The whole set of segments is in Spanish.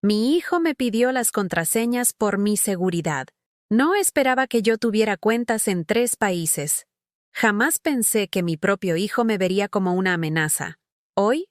Mi hijo me pidió las contraseñas por mi seguridad. No esperaba que yo tuviera cuentas en 3 países. Jamás pensé que mi propio hijo me vería como una amenaza. Hoy,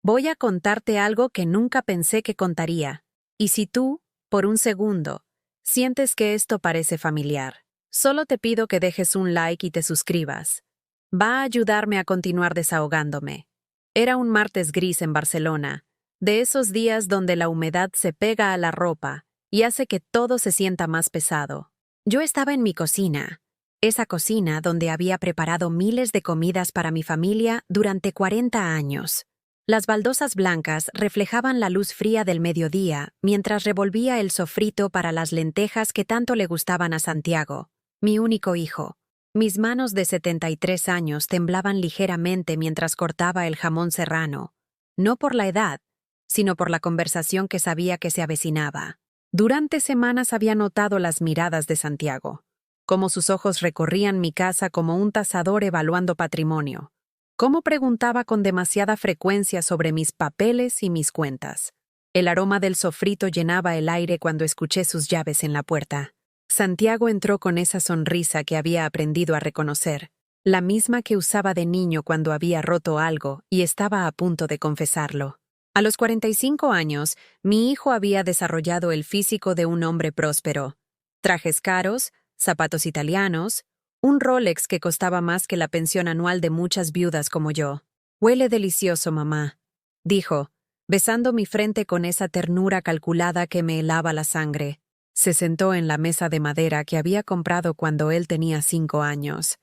voy a contarte algo que nunca pensé que contaría. Y si tú, por un segundo, sientes que esto parece familiar, solo te pido que dejes un like y te suscribas. Va a ayudarme a continuar desahogándome. Era un martes gris en Barcelona, de esos días donde la humedad se pega a la ropa y hace que todo se sienta más pesado. Yo estaba en mi cocina, esa cocina donde había preparado miles de comidas para mi familia durante 40 años. Las baldosas blancas reflejaban la luz fría del mediodía mientras revolvía el sofrito para las lentejas que tanto le gustaban a Santiago, mi único hijo. Mis manos de 73 años temblaban ligeramente mientras cortaba el jamón serrano, no por la edad, sino por la conversación que sabía que se avecinaba. Durante semanas había notado las miradas de Santiago, cómo sus ojos recorrían mi casa como un tasador evaluando patrimonio, cómo preguntaba con demasiada frecuencia sobre mis papeles y mis cuentas. El aroma del sofrito llenaba el aire cuando escuché sus llaves en la puerta. Santiago entró con esa sonrisa que había aprendido a reconocer, la misma que usaba de niño cuando había roto algo y estaba a punto de confesarlo. A los 45 años, mi hijo había desarrollado el físico de un hombre próspero. Trajes caros, zapatos italianos, un Rolex que costaba más que la pensión anual de muchas viudas como yo. «Huele delicioso, mamá», dijo, besando mi frente con esa ternura calculada que me helaba la sangre. Se sentó en la mesa de madera que había comprado cuando él tenía 5 años.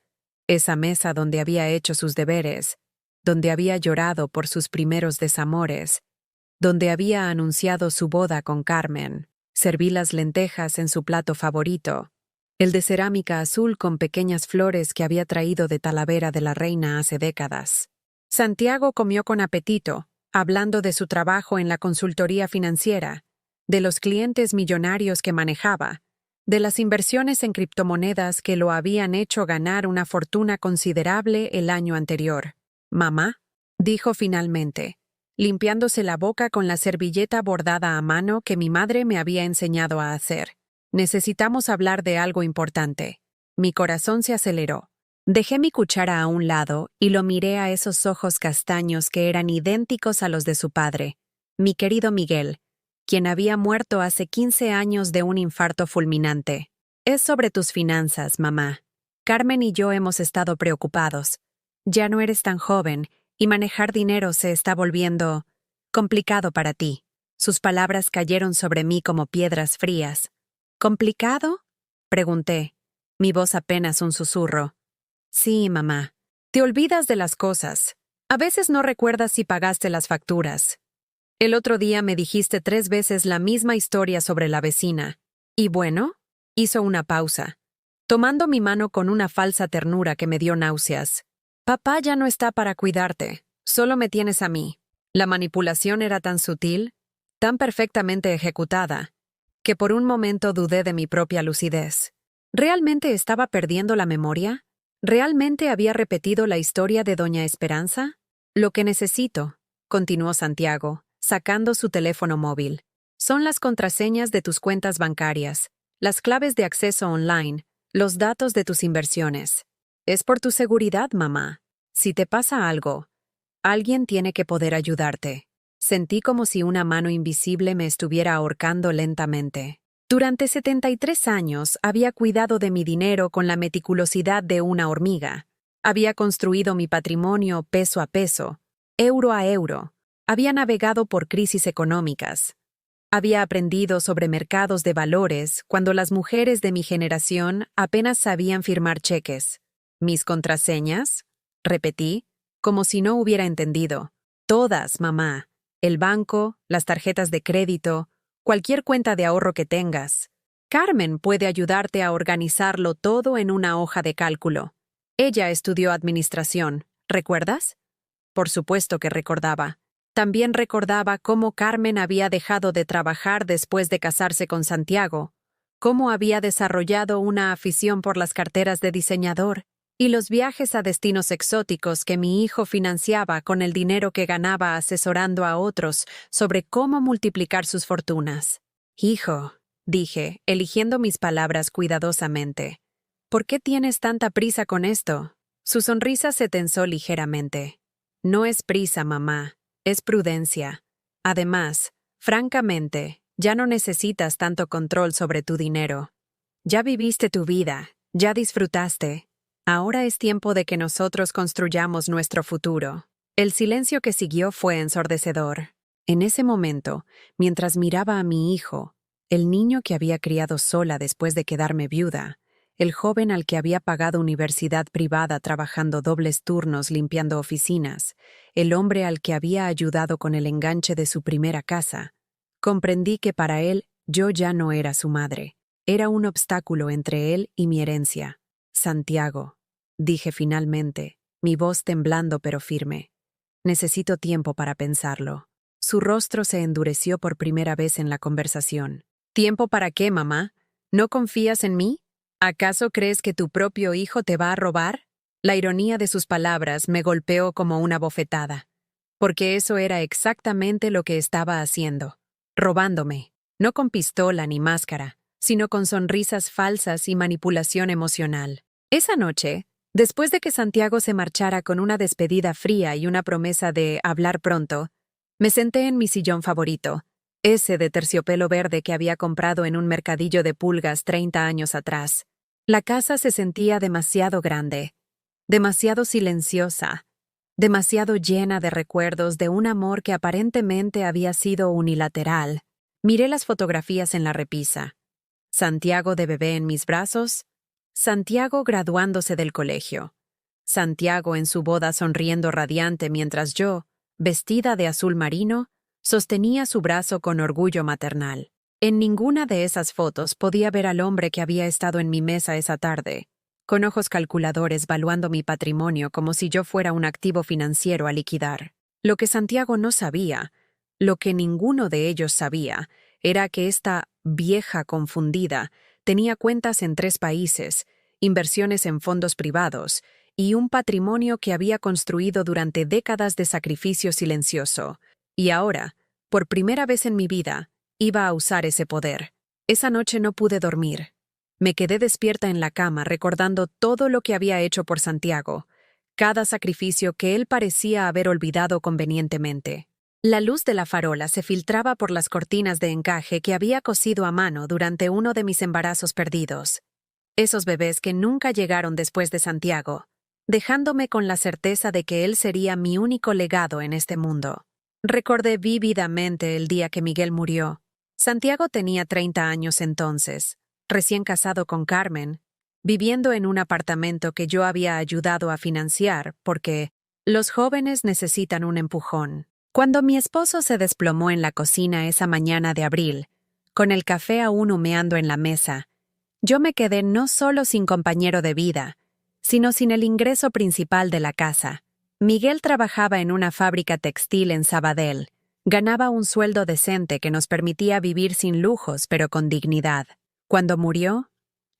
Esa mesa donde había hecho sus deberes, donde había llorado por sus primeros desamores, donde había anunciado su boda con Carmen. Serví las lentejas en su plato favorito, el de cerámica azul con pequeñas flores que había traído de Talavera de la Reina hace décadas. Santiago comió con apetito, hablando de su trabajo en la consultoría financiera, de los clientes millonarios que manejaba, de las inversiones en criptomonedas que lo habían hecho ganar una fortuna considerable el año anterior. «Mamá», dijo finalmente, limpiándose la boca con la servilleta bordada a mano que mi madre me había enseñado a hacer. «Necesitamos hablar de algo importante». Mi corazón se aceleró. Dejé mi cuchara a un lado y lo miré a esos ojos castaños que eran idénticos a los de su padre, mi querido Miguel, quien había muerto hace 15 años de un infarto fulminante. «Es sobre tus finanzas, mamá. Carmen y yo hemos estado preocupados. Ya no eres tan joven y manejar dinero se está volviendo complicado para ti». Sus palabras cayeron sobre mí como piedras frías. «¿Complicado?», pregunté, mi voz apenas un susurro. «Sí, mamá. Te olvidas de las cosas. A veces no recuerdas si pagaste las facturas. El otro día me dijiste 3 veces la misma historia sobre la vecina. ¿Y bueno?». Hizo una pausa, tomando mi mano con una falsa ternura que me dio náuseas. «Papá ya no está para cuidarte. Solo me tienes a mí». La manipulación era tan sutil, tan perfectamente ejecutada, que por un momento dudé de mi propia lucidez. ¿Realmente estaba perdiendo la memoria? ¿Realmente había repetido la historia de Doña Esperanza? «Lo que necesito», continuó Santiago, sacando su teléfono móvil, «son las contraseñas de tus cuentas bancarias, las claves de acceso online, los datos de tus inversiones. Es por tu seguridad, mamá. Si te pasa algo, alguien tiene que poder ayudarte». Sentí como si una mano invisible me estuviera ahorcando lentamente. Durante 73 años había cuidado de mi dinero con la meticulosidad de una hormiga. Había construido mi patrimonio peso a peso, euro a euro. Había navegado por crisis económicas. Había aprendido sobre mercados de valores cuando las mujeres de mi generación apenas sabían firmar cheques. «¿Mis contraseñas?», repetí, como si no hubiera entendido. «Todas, mamá. El banco, las tarjetas de crédito, cualquier cuenta de ahorro que tengas. Carmen puede ayudarte a organizarlo todo en una hoja de cálculo. Ella estudió administración, ¿recuerdas?». Por supuesto que recordaba. También recordaba cómo Carmen había dejado de trabajar después de casarse con Santiago, cómo había desarrollado una afición por las carteras de diseñador y los viajes a destinos exóticos que mi hijo financiaba con el dinero que ganaba asesorando a otros sobre cómo multiplicar sus fortunas. Hijo, dije, eligiendo mis palabras cuidadosamente, ¿por qué tienes tanta prisa con esto? Su sonrisa se tensó ligeramente. No es prisa, mamá, es prudencia. Además, francamente, ya no necesitas tanto control sobre tu dinero. Ya viviste tu vida, ya disfrutaste. Ahora es tiempo de que nosotros construyamos nuestro futuro. El silencio que siguió fue ensordecedor. En ese momento, mientras miraba a mi hijo, el niño que había criado sola después de quedarme viuda, el joven al que había pagado universidad privada trabajando dobles turnos limpiando oficinas, el hombre al que había ayudado con el enganche de su primera casa, comprendí que para él yo ya no era su madre. Era un obstáculo entre él y mi herencia. Santiago, dije finalmente, mi voz temblando pero firme. Necesito tiempo para pensarlo. Su rostro se endureció por primera vez en la conversación. ¿Tiempo para qué, mamá? ¿No confías en mí? ¿Acaso crees que tu propio hijo te va a robar? La ironía de sus palabras me golpeó como una bofetada, porque eso era exactamente lo que estaba haciendo, robándome, no con pistola ni máscara, sino con sonrisas falsas y manipulación emocional. Esa noche, después de que Santiago se marchara con una despedida fría y una promesa de hablar pronto, me senté en mi sillón favorito, ese de terciopelo verde que había comprado en un mercadillo de pulgas 30 años atrás. La casa se sentía demasiado grande, demasiado silenciosa, demasiado llena de recuerdos de un amor que aparentemente había sido unilateral. Miré las fotografías en la repisa. Santiago de bebé en mis brazos, Santiago graduándose del colegio, Santiago en su boda sonriendo radiante mientras yo, vestida de azul marino, sostenía su brazo con orgullo maternal. En ninguna de esas fotos podía ver al hombre que había estado en mi mesa esa tarde, con ojos calculadores valuando mi patrimonio como si yo fuera un activo financiero a liquidar. Lo que Santiago no sabía, lo que ninguno de ellos sabía, era que esta vieja confundida tenía cuentas en 3 países, inversiones en fondos privados y un patrimonio que había construido durante décadas de sacrificio silencioso. Y ahora, por primera vez en mi vida, iba a usar ese poder. Esa noche no pude dormir. Me quedé despierta en la cama recordando todo lo que había hecho por Santiago, cada sacrificio que él parecía haber olvidado convenientemente. La luz de la farola se filtraba por las cortinas de encaje que había cosido a mano durante uno de mis embarazos perdidos. Esos bebés que nunca llegaron después de Santiago, dejándome con la certeza de que él sería mi único legado en este mundo. Recordé vívidamente el día que Miguel murió. Santiago tenía 30 años entonces, recién casado con Carmen, viviendo en un apartamento que yo había ayudado a financiar porque los jóvenes necesitan un empujón. Cuando mi esposo se desplomó en la cocina esa mañana de abril, con el café aún humeando en la mesa, yo me quedé no solo sin compañero de vida, sino sin el ingreso principal de la casa. Miguel trabajaba en una fábrica textil en Sabadell. Ganaba un sueldo decente que nos permitía vivir sin lujos, pero con dignidad. Cuando murió,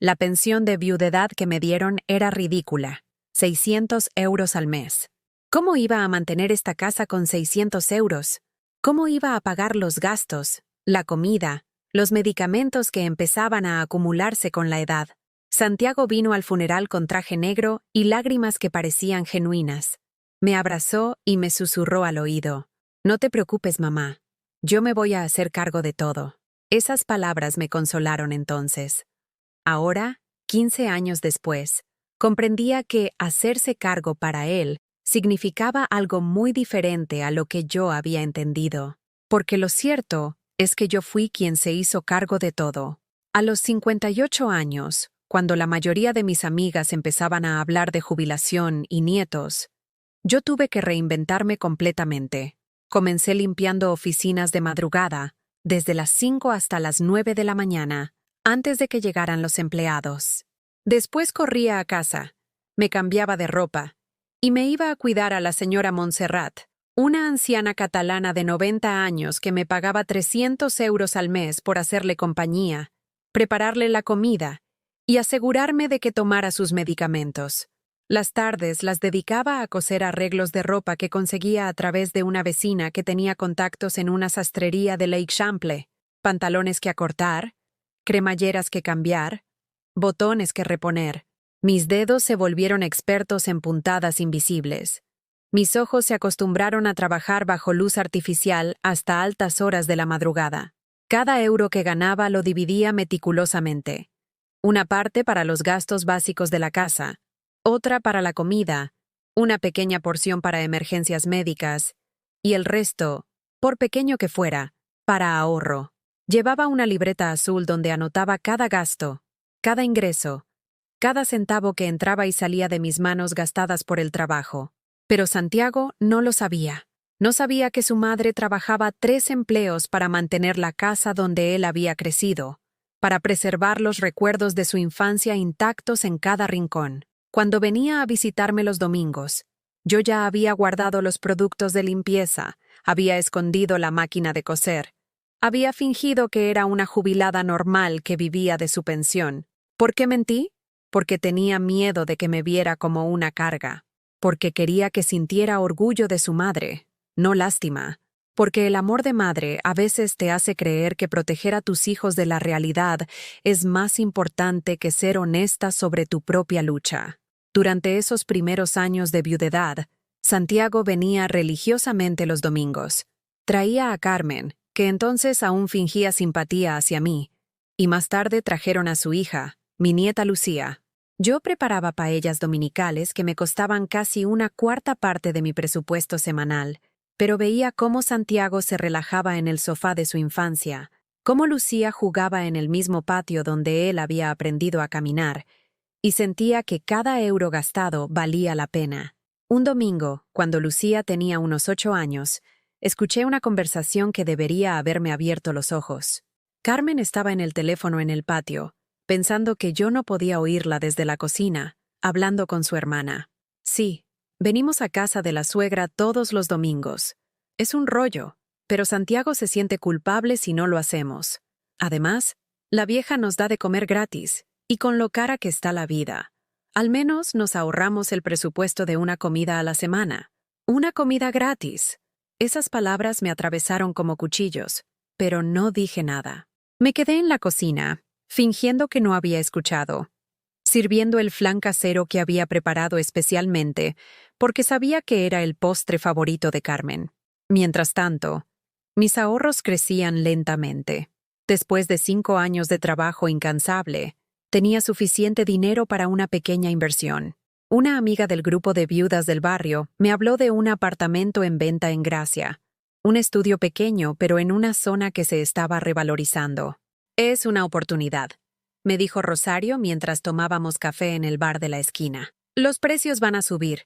la pensión de viudedad que me dieron era ridícula, 600 euros al mes. ¿Cómo iba a mantener esta casa con 600 euros? ¿Cómo iba a pagar los gastos, la comida, los medicamentos que empezaban a acumularse con la edad? Santiago vino al funeral con traje negro y lágrimas que parecían genuinas. Me abrazó y me susurró al oído. «No te preocupes, mamá. Yo me voy a hacer cargo de todo». Esas palabras me consolaron entonces. Ahora, 15 años después, comprendía que hacerse cargo para él significaba algo muy diferente a lo que yo había entendido. Porque lo cierto es que yo fui quien se hizo cargo de todo. A los 58 años, cuando la mayoría de mis amigas empezaban a hablar de jubilación y nietos, yo tuve que reinventarme completamente. Comencé limpiando oficinas de madrugada, desde las 5 hasta las 9 de la mañana, antes de que llegaran los empleados. Después corría a casa, me cambiaba de ropa, y me iba a cuidar a la señora Montserrat, una anciana catalana de 90 años que me pagaba 300 euros al mes por hacerle compañía, prepararle la comida y asegurarme de que tomara sus medicamentos. Las tardes las dedicaba a coser arreglos de ropa que conseguía a través de una vecina que tenía contactos en una sastrería de Lake Champlain, pantalones que acortar, cremalleras que cambiar, botones que reponer. Mis dedos se volvieron expertos en puntadas invisibles. Mis ojos se acostumbraron a trabajar bajo luz artificial hasta altas horas de la madrugada. Cada euro que ganaba lo dividía meticulosamente. Una parte para los gastos básicos de la casa, otra para la comida, una pequeña porción para emergencias médicas, y el resto, por pequeño que fuera, para ahorro. Llevaba una libreta azul donde anotaba cada gasto, cada ingreso, cada centavo que entraba y salía de mis manos gastadas por el trabajo. Pero Santiago no lo sabía. No sabía que su madre trabajaba 3 empleos para mantener la casa donde él había crecido, para preservar los recuerdos de su infancia intactos en cada rincón. Cuando venía a visitarme los domingos, yo ya había guardado los productos de limpieza, había escondido la máquina de coser, había fingido que era una jubilada normal que vivía de su pensión. ¿Por qué mentí? Porque tenía miedo de que me viera como una carga, porque quería que sintiera orgullo de su madre, no lástima, porque el amor de madre a veces te hace creer que proteger a tus hijos de la realidad es más importante que ser honesta sobre tu propia lucha. Durante esos primeros años de viudedad, Santiago venía religiosamente los domingos. Traía a Carmen, que entonces aún fingía simpatía hacia mí, y más tarde trajeron a su hija, mi nieta Lucía. Yo preparaba paellas dominicales que me costaban casi 1/4 parte de mi presupuesto semanal, pero veía cómo Santiago se relajaba en el sofá de su infancia, cómo Lucía jugaba en el mismo patio donde él había aprendido a caminar, y sentía que cada euro gastado valía la pena. Un domingo, cuando Lucía tenía unos 8 años, escuché una conversación que debería haberme abierto los ojos. Carmen estaba en el teléfono en el patio, pensando que yo no podía oírla desde la cocina, hablando con su hermana. Sí, venimos a casa de la suegra todos los domingos. Es un rollo, pero Santiago se siente culpable si no lo hacemos. Además, la vieja nos da de comer gratis, y con lo cara que está la vida. Al menos nos ahorramos el presupuesto de una comida a la semana. Una comida gratis. Esas palabras me atravesaron como cuchillos, pero no dije nada. Me quedé en la cocina, fingiendo que no había escuchado, sirviendo el flan casero que había preparado especialmente, porque sabía que era el postre favorito de Carmen. Mientras tanto, mis ahorros crecían lentamente. Después de 5 años de trabajo incansable, tenía suficiente dinero para una pequeña inversión. Una amiga del grupo de viudas del barrio me habló de un apartamento en venta en Gracia, un estudio pequeño pero en una zona que se estaba revalorizando. Es una oportunidad, me dijo Rosario mientras tomábamos café en el bar de la esquina. Los precios van a subir.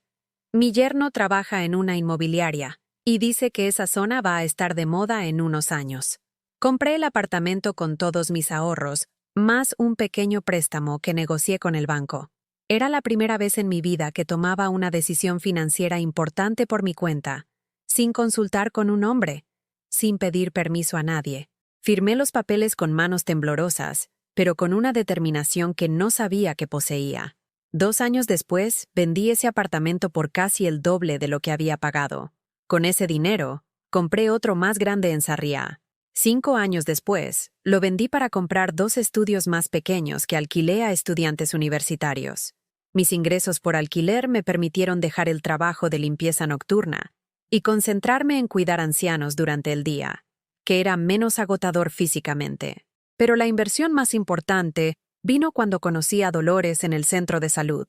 Mi yerno trabaja en una inmobiliaria y dice que esa zona va a estar de moda en unos años. Compré el apartamento con todos mis ahorros, más un pequeño préstamo que negocié con el banco. Era la primera vez en mi vida que tomaba una decisión financiera importante por mi cuenta, sin consultar con un hombre, sin pedir permiso a nadie. Firmé los papeles con manos temblorosas, pero con una determinación que no sabía que poseía. 2 años después, vendí ese apartamento por casi el doble de lo que había pagado. Con ese dinero, compré otro más grande en Sarriá. 5 años después, lo vendí para comprar 2 estudios más pequeños que alquilé a estudiantes universitarios. Mis ingresos por alquiler me permitieron dejar el trabajo de limpieza nocturna y concentrarme en cuidar ancianos durante el día, que era menos agotador físicamente. Pero la inversión más importante vino cuando conocí a Dolores en el centro de salud.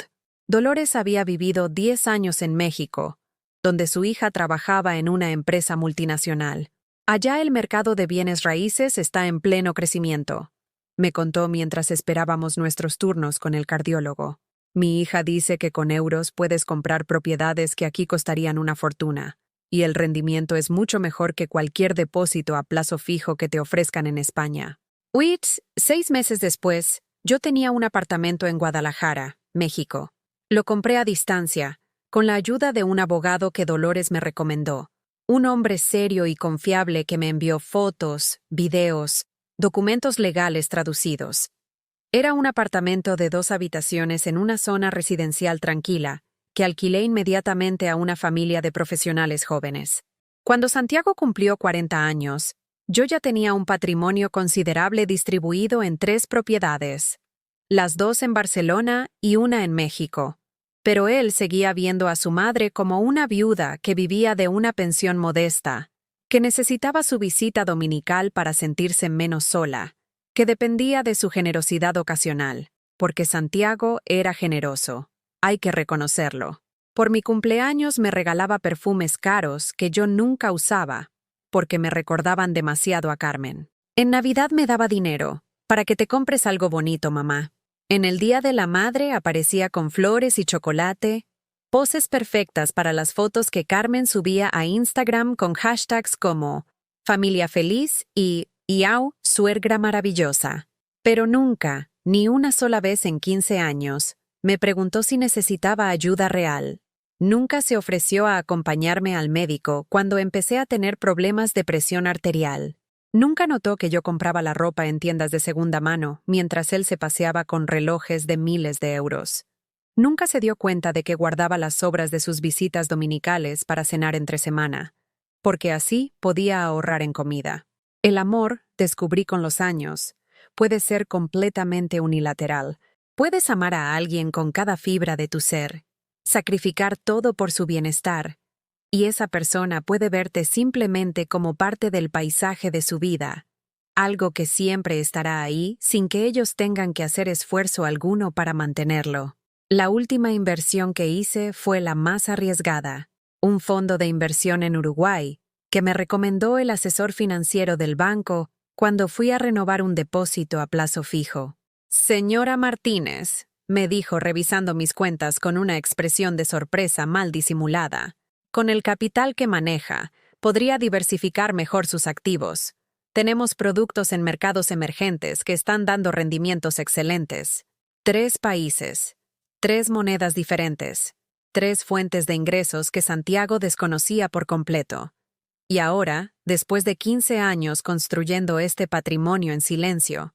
Dolores había vivido 10 años en México, donde su hija trabajaba en una empresa multinacional. Allá el mercado de bienes raíces está en pleno crecimiento, me contó mientras esperábamos nuestros turnos con el cardiólogo. Mi hija dice que con euros puedes comprar propiedades que aquí costarían una fortuna, y el rendimiento es mucho mejor que cualquier depósito a plazo fijo que te ofrezcan en España. 6 meses después, yo tenía un apartamento en Guadalajara, México. Lo compré a distancia, con la ayuda de un abogado que Dolores me recomendó. Un hombre serio y confiable que me envió fotos, videos, documentos legales traducidos. Era un apartamento de 2 habitaciones en una zona residencial tranquila, que alquilé inmediatamente a una familia de profesionales jóvenes. Cuando Santiago cumplió 40 años, yo ya tenía un patrimonio considerable distribuido en 3 propiedades, las 2 en Barcelona y una en México. Pero él seguía viendo a su madre como una viuda que vivía de una pensión modesta, que necesitaba su visita dominical para sentirse menos sola, que dependía de su generosidad ocasional, porque Santiago era generoso. Hay que reconocerlo. Por mi cumpleaños me regalaba perfumes caros que yo nunca usaba, porque me recordaban demasiado a Carmen. En Navidad me daba dinero, para que te compres algo bonito, mamá. En el Día de la Madre aparecía con flores y chocolate, poses perfectas para las fotos que Carmen subía a Instagram con hashtags como familia feliz y ¡Iau, suegra maravillosa! Pero nunca, ni una sola vez en 15 años, me preguntó si necesitaba ayuda real. Nunca se ofreció a acompañarme al médico cuando empecé a tener problemas de presión arterial. Nunca notó que yo compraba la ropa en tiendas de segunda mano, mientras él se paseaba con relojes de miles de euros. Nunca se dio cuenta de que guardaba las sobras de sus visitas dominicales para cenar entre semana, porque así podía ahorrar en comida. El amor, descubrí con los años, puede ser completamente unilateral. Puedes amar a alguien con cada fibra de tu ser, sacrificar todo por su bienestar, y esa persona puede verte simplemente como parte del paisaje de su vida, algo que siempre estará ahí sin que ellos tengan que hacer esfuerzo alguno para mantenerlo. La última inversión que hice fue la más arriesgada, un fondo de inversión en Uruguay, que me recomendó el asesor financiero del banco cuando fui a renovar un depósito a plazo fijo. Señora Martínez, me dijo revisando mis cuentas con una expresión de sorpresa mal disimulada. Con el capital que maneja, podría diversificar mejor sus activos. Tenemos productos en mercados emergentes que están dando rendimientos excelentes. 3 países, 3 monedas diferentes, 3 fuentes de ingresos que Santiago desconocía por completo. Y ahora, después de 15 años construyendo este patrimonio en silencio,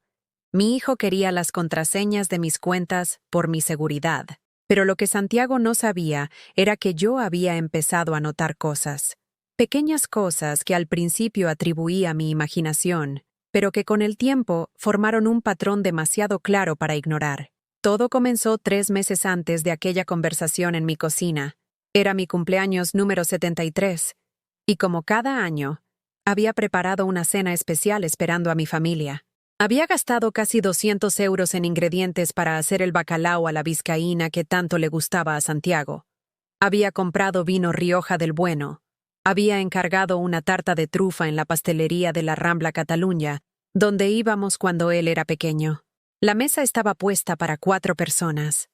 mi hijo quería las contraseñas de mis cuentas por mi seguridad. Pero lo que Santiago no sabía era que yo había empezado a notar cosas. Pequeñas cosas que al principio atribuí a mi imaginación, pero que con el tiempo formaron un patrón demasiado claro para ignorar. Todo comenzó 3 meses antes de aquella conversación en mi cocina. Era mi cumpleaños número 73, y como cada año, había preparado una cena especial esperando a mi familia. Había gastado casi 200 euros en ingredientes para hacer el bacalao a la vizcaína que tanto le gustaba a Santiago. Había comprado vino Rioja del bueno. Había encargado una tarta de trufa en la pastelería de la Rambla Cataluña, donde íbamos cuando él era pequeño. La mesa estaba puesta para 4 personas: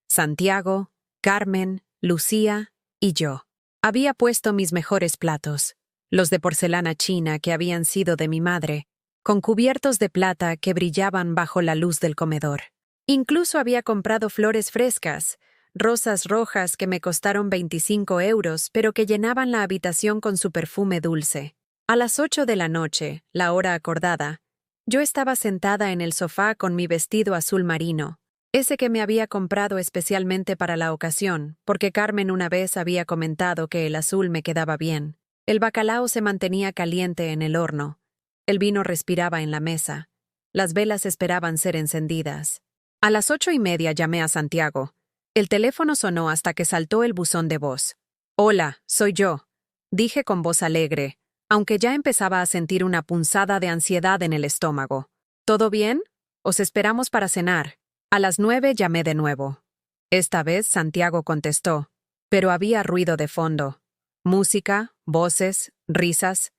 Santiago, Carmen, Lucía y yo. Había puesto mis mejores platos, los de porcelana china que habían sido de mi madre, con cubiertos de plata que brillaban bajo la luz del comedor. Incluso había comprado flores frescas, rosas rojas que me costaron 25 euros, pero que llenaban la habitación con su perfume dulce. A las 8 de la noche, la hora acordada, yo estaba sentada en el sofá con mi vestido azul marino, ese que me había comprado especialmente para la ocasión, porque Carmen una vez había comentado que el azul me quedaba bien. El bacalao se mantenía caliente en el horno. El vino respiraba en la mesa. Las velas esperaban ser encendidas. A las 8:30 llamé a Santiago. El teléfono sonó hasta que saltó el buzón de voz. «Hola, soy yo», dije con voz alegre, aunque ya empezaba a sentir una punzada de ansiedad en el estómago. «¿Todo bien? Os esperamos para cenar». A las 9 llamé de nuevo. Esta vez Santiago contestó, pero había ruido de fondo. Música, voces, risas.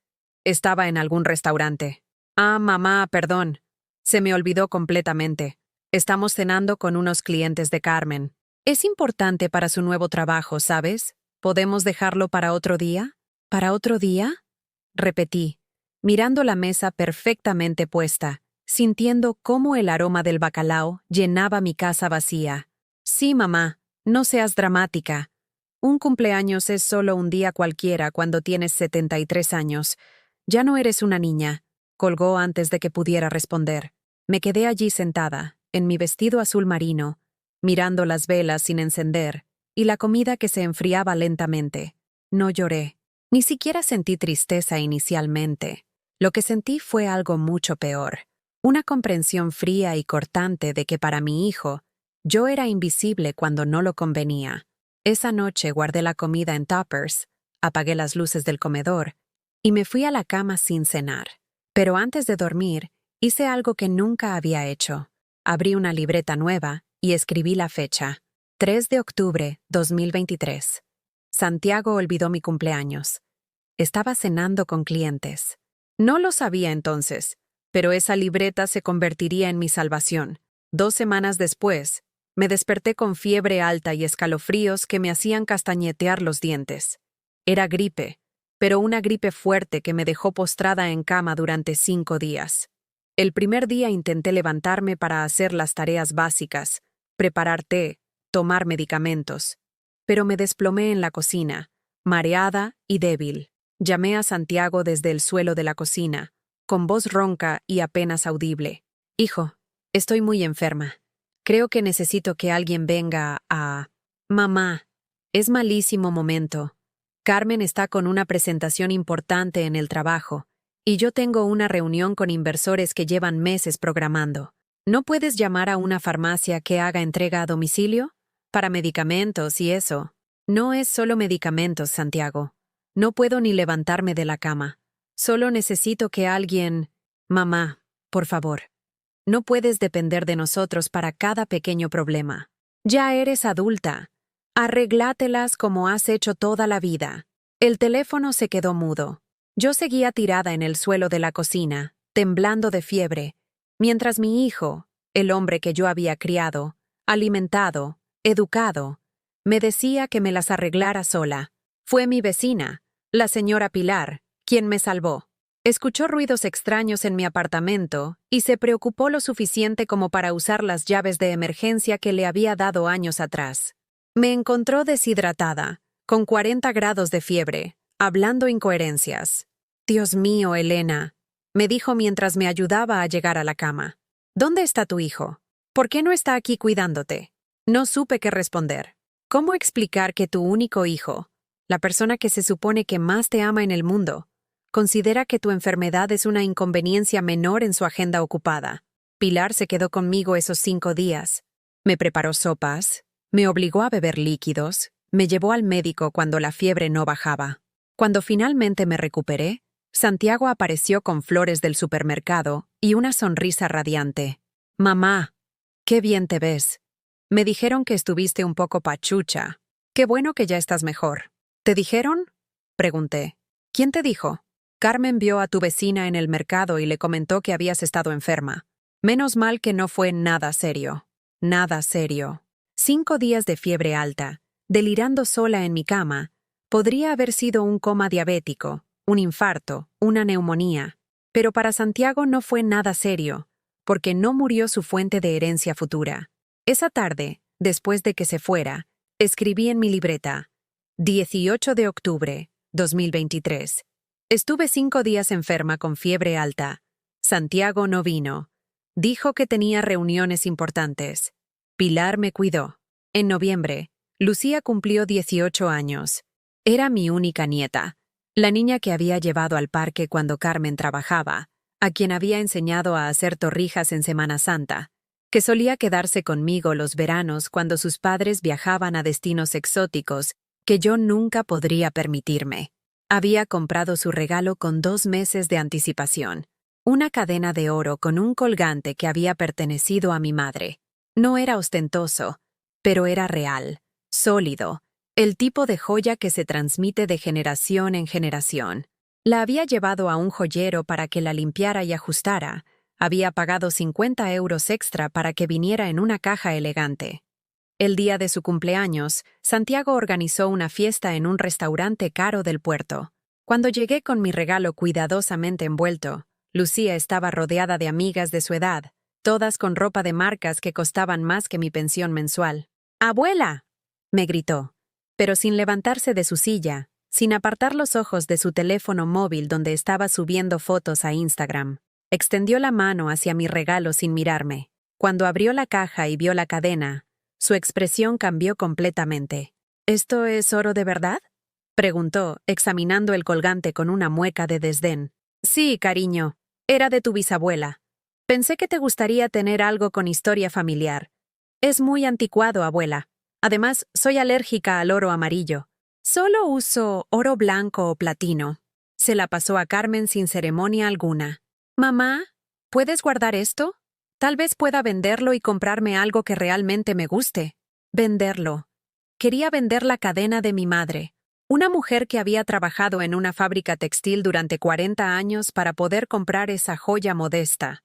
Estaba en algún restaurante. «Ah, mamá, perdón. Se me olvidó completamente. Estamos cenando con unos clientes de Carmen. Es importante para su nuevo trabajo, ¿sabes? ¿Podemos dejarlo para otro día?» «¿Para otro día?», repetí, mirando la mesa perfectamente puesta, sintiendo cómo el aroma del bacalao llenaba mi casa vacía. «Sí, mamá, no seas dramática. Un cumpleaños es solo un día cualquiera cuando tienes 73 años. Ya no eres una niña», colgó antes de que pudiera responder. Me quedé allí sentada, en mi vestido azul marino, mirando las velas sin encender y la comida que se enfriaba lentamente. No lloré. Ni siquiera sentí tristeza inicialmente. Lo que sentí fue algo mucho peor. Una comprensión fría y cortante de que para mi hijo, yo era invisible cuando no lo convenía. Esa noche guardé la comida en tuppers, apagué las luces del comedor y me fui a la cama sin cenar. Pero antes de dormir, hice algo que nunca había hecho. Abrí una libreta nueva y escribí la fecha. 3 de octubre, 2023. Santiago olvidó mi cumpleaños. Estaba cenando con clientes. No lo sabía entonces, pero esa libreta se convertiría en mi salvación. 2 semanas después, me desperté con fiebre alta y escalofríos que me hacían castañetear los dientes. Era gripe, pero una gripe fuerte que me dejó postrada en cama durante 5 días. El primer día intenté levantarme para hacer las tareas básicas, preparar té, tomar medicamentos, pero me desplomé en la cocina, mareada y débil. Llamé a Santiago desde el suelo de la cocina, con voz ronca y apenas audible. «Hijo, estoy muy enferma. Creo que necesito que alguien venga a... Mamá, es malísimo momento. Carmen está con una presentación importante en el trabajo, y yo tengo una reunión con inversores que llevan meses programando. ¿No puedes llamar a una farmacia que haga entrega a domicilio? Para medicamentos y eso». «No es solo medicamentos, Santiago. No puedo ni levantarme de la cama. Solo necesito que alguien... Mamá, por favor. No puedes depender de nosotros para cada pequeño problema. Ya eres adulta. Arreglátelas como has hecho toda la vida». El teléfono se quedó mudo. Yo seguía tirada en el suelo de la cocina, temblando de fiebre, mientras mi hijo, el hombre que yo había criado, alimentado, educado, me decía que me las arreglara sola. Fue mi vecina, la señora Pilar, quien me salvó. Escuchó ruidos extraños en mi apartamento y se preocupó lo suficiente como para usar las llaves de emergencia que le había dado años atrás. Me encontró deshidratada, con 40 grados de fiebre, hablando incoherencias. «Dios mío, Elena», me dijo mientras me ayudaba a llegar a la cama. «¿Dónde está tu hijo? ¿Por qué no está aquí cuidándote?» No supe qué responder. ¿Cómo explicar que tu único hijo, la persona que se supone que más te ama en el mundo, considera que tu enfermedad es una inconveniencia menor en su agenda ocupada? Pilar se quedó conmigo esos 5 días. Me preparó sopas, me obligó a beber líquidos, me llevó al médico cuando la fiebre no bajaba. Cuando finalmente me recuperé, Santiago apareció con flores del supermercado y una sonrisa radiante. «Mamá, qué bien te ves. Me dijeron que estuviste un poco pachucha. Qué bueno que ya estás mejor». «¿Te dijeron?», pregunté. «¿Quién te dijo?» «Carmen vio a tu vecina en el mercado y le comentó que habías estado enferma. Menos mal que no fue nada serio». Nada serio. 5 días de fiebre alta, delirando sola en mi cama. Podría haber sido un coma diabético, un infarto, una neumonía. Pero para Santiago no fue nada serio, porque no murió su fuente de herencia futura. Esa tarde, después de que se fuera, escribí en mi libreta: 18 de octubre, 2023. Estuve 5 días enferma con fiebre alta. Santiago no vino. Dijo que tenía reuniones importantes. Pilar me cuidó. En noviembre, Lucía cumplió 18 años. Era mi única nieta, la niña que había llevado al parque cuando Carmen trabajaba, a quien había enseñado a hacer torrijas en Semana Santa, que solía quedarse conmigo los veranos cuando sus padres viajaban a destinos exóticos que yo nunca podría permitirme. Había comprado su regalo con 2 meses de anticipación, una cadena de oro con un colgante que había pertenecido a mi madre. No era ostentoso, pero era real, sólido, el tipo de joya que se transmite de generación en generación. La había llevado a un joyero para que la limpiara y ajustara. Había pagado 50 euros extra para que viniera en una caja elegante. El día de su cumpleaños, Santiago organizó una fiesta en un restaurante caro del puerto. Cuando llegué con mi regalo cuidadosamente envuelto, Lucía estaba rodeada de amigas de su edad, todas con ropa de marcas que costaban más que mi pensión mensual. «¡Abuela!», me gritó, pero sin levantarse de su silla, sin apartar los ojos de su teléfono móvil donde estaba subiendo fotos a Instagram. Extendió la mano hacia mi regalo sin mirarme. Cuando abrió la caja y vio la cadena, su expresión cambió completamente. ¿Esto es oro de verdad?, preguntó, examinando el colgante con una mueca de desdén. Sí, cariño, era de tu bisabuela. Pensé que te gustaría tener algo con historia familiar. Es muy anticuado, abuela. Además, soy alérgica al oro amarillo. Solo uso oro blanco o platino. Se la pasó a Carmen sin ceremonia alguna. Mamá, ¿puedes guardar esto? Tal vez pueda venderlo y comprarme algo que realmente me guste. Venderlo. Quería vender la cadena de mi madre, una mujer que había trabajado en una fábrica textil durante 40 años para poder comprar esa joya modesta,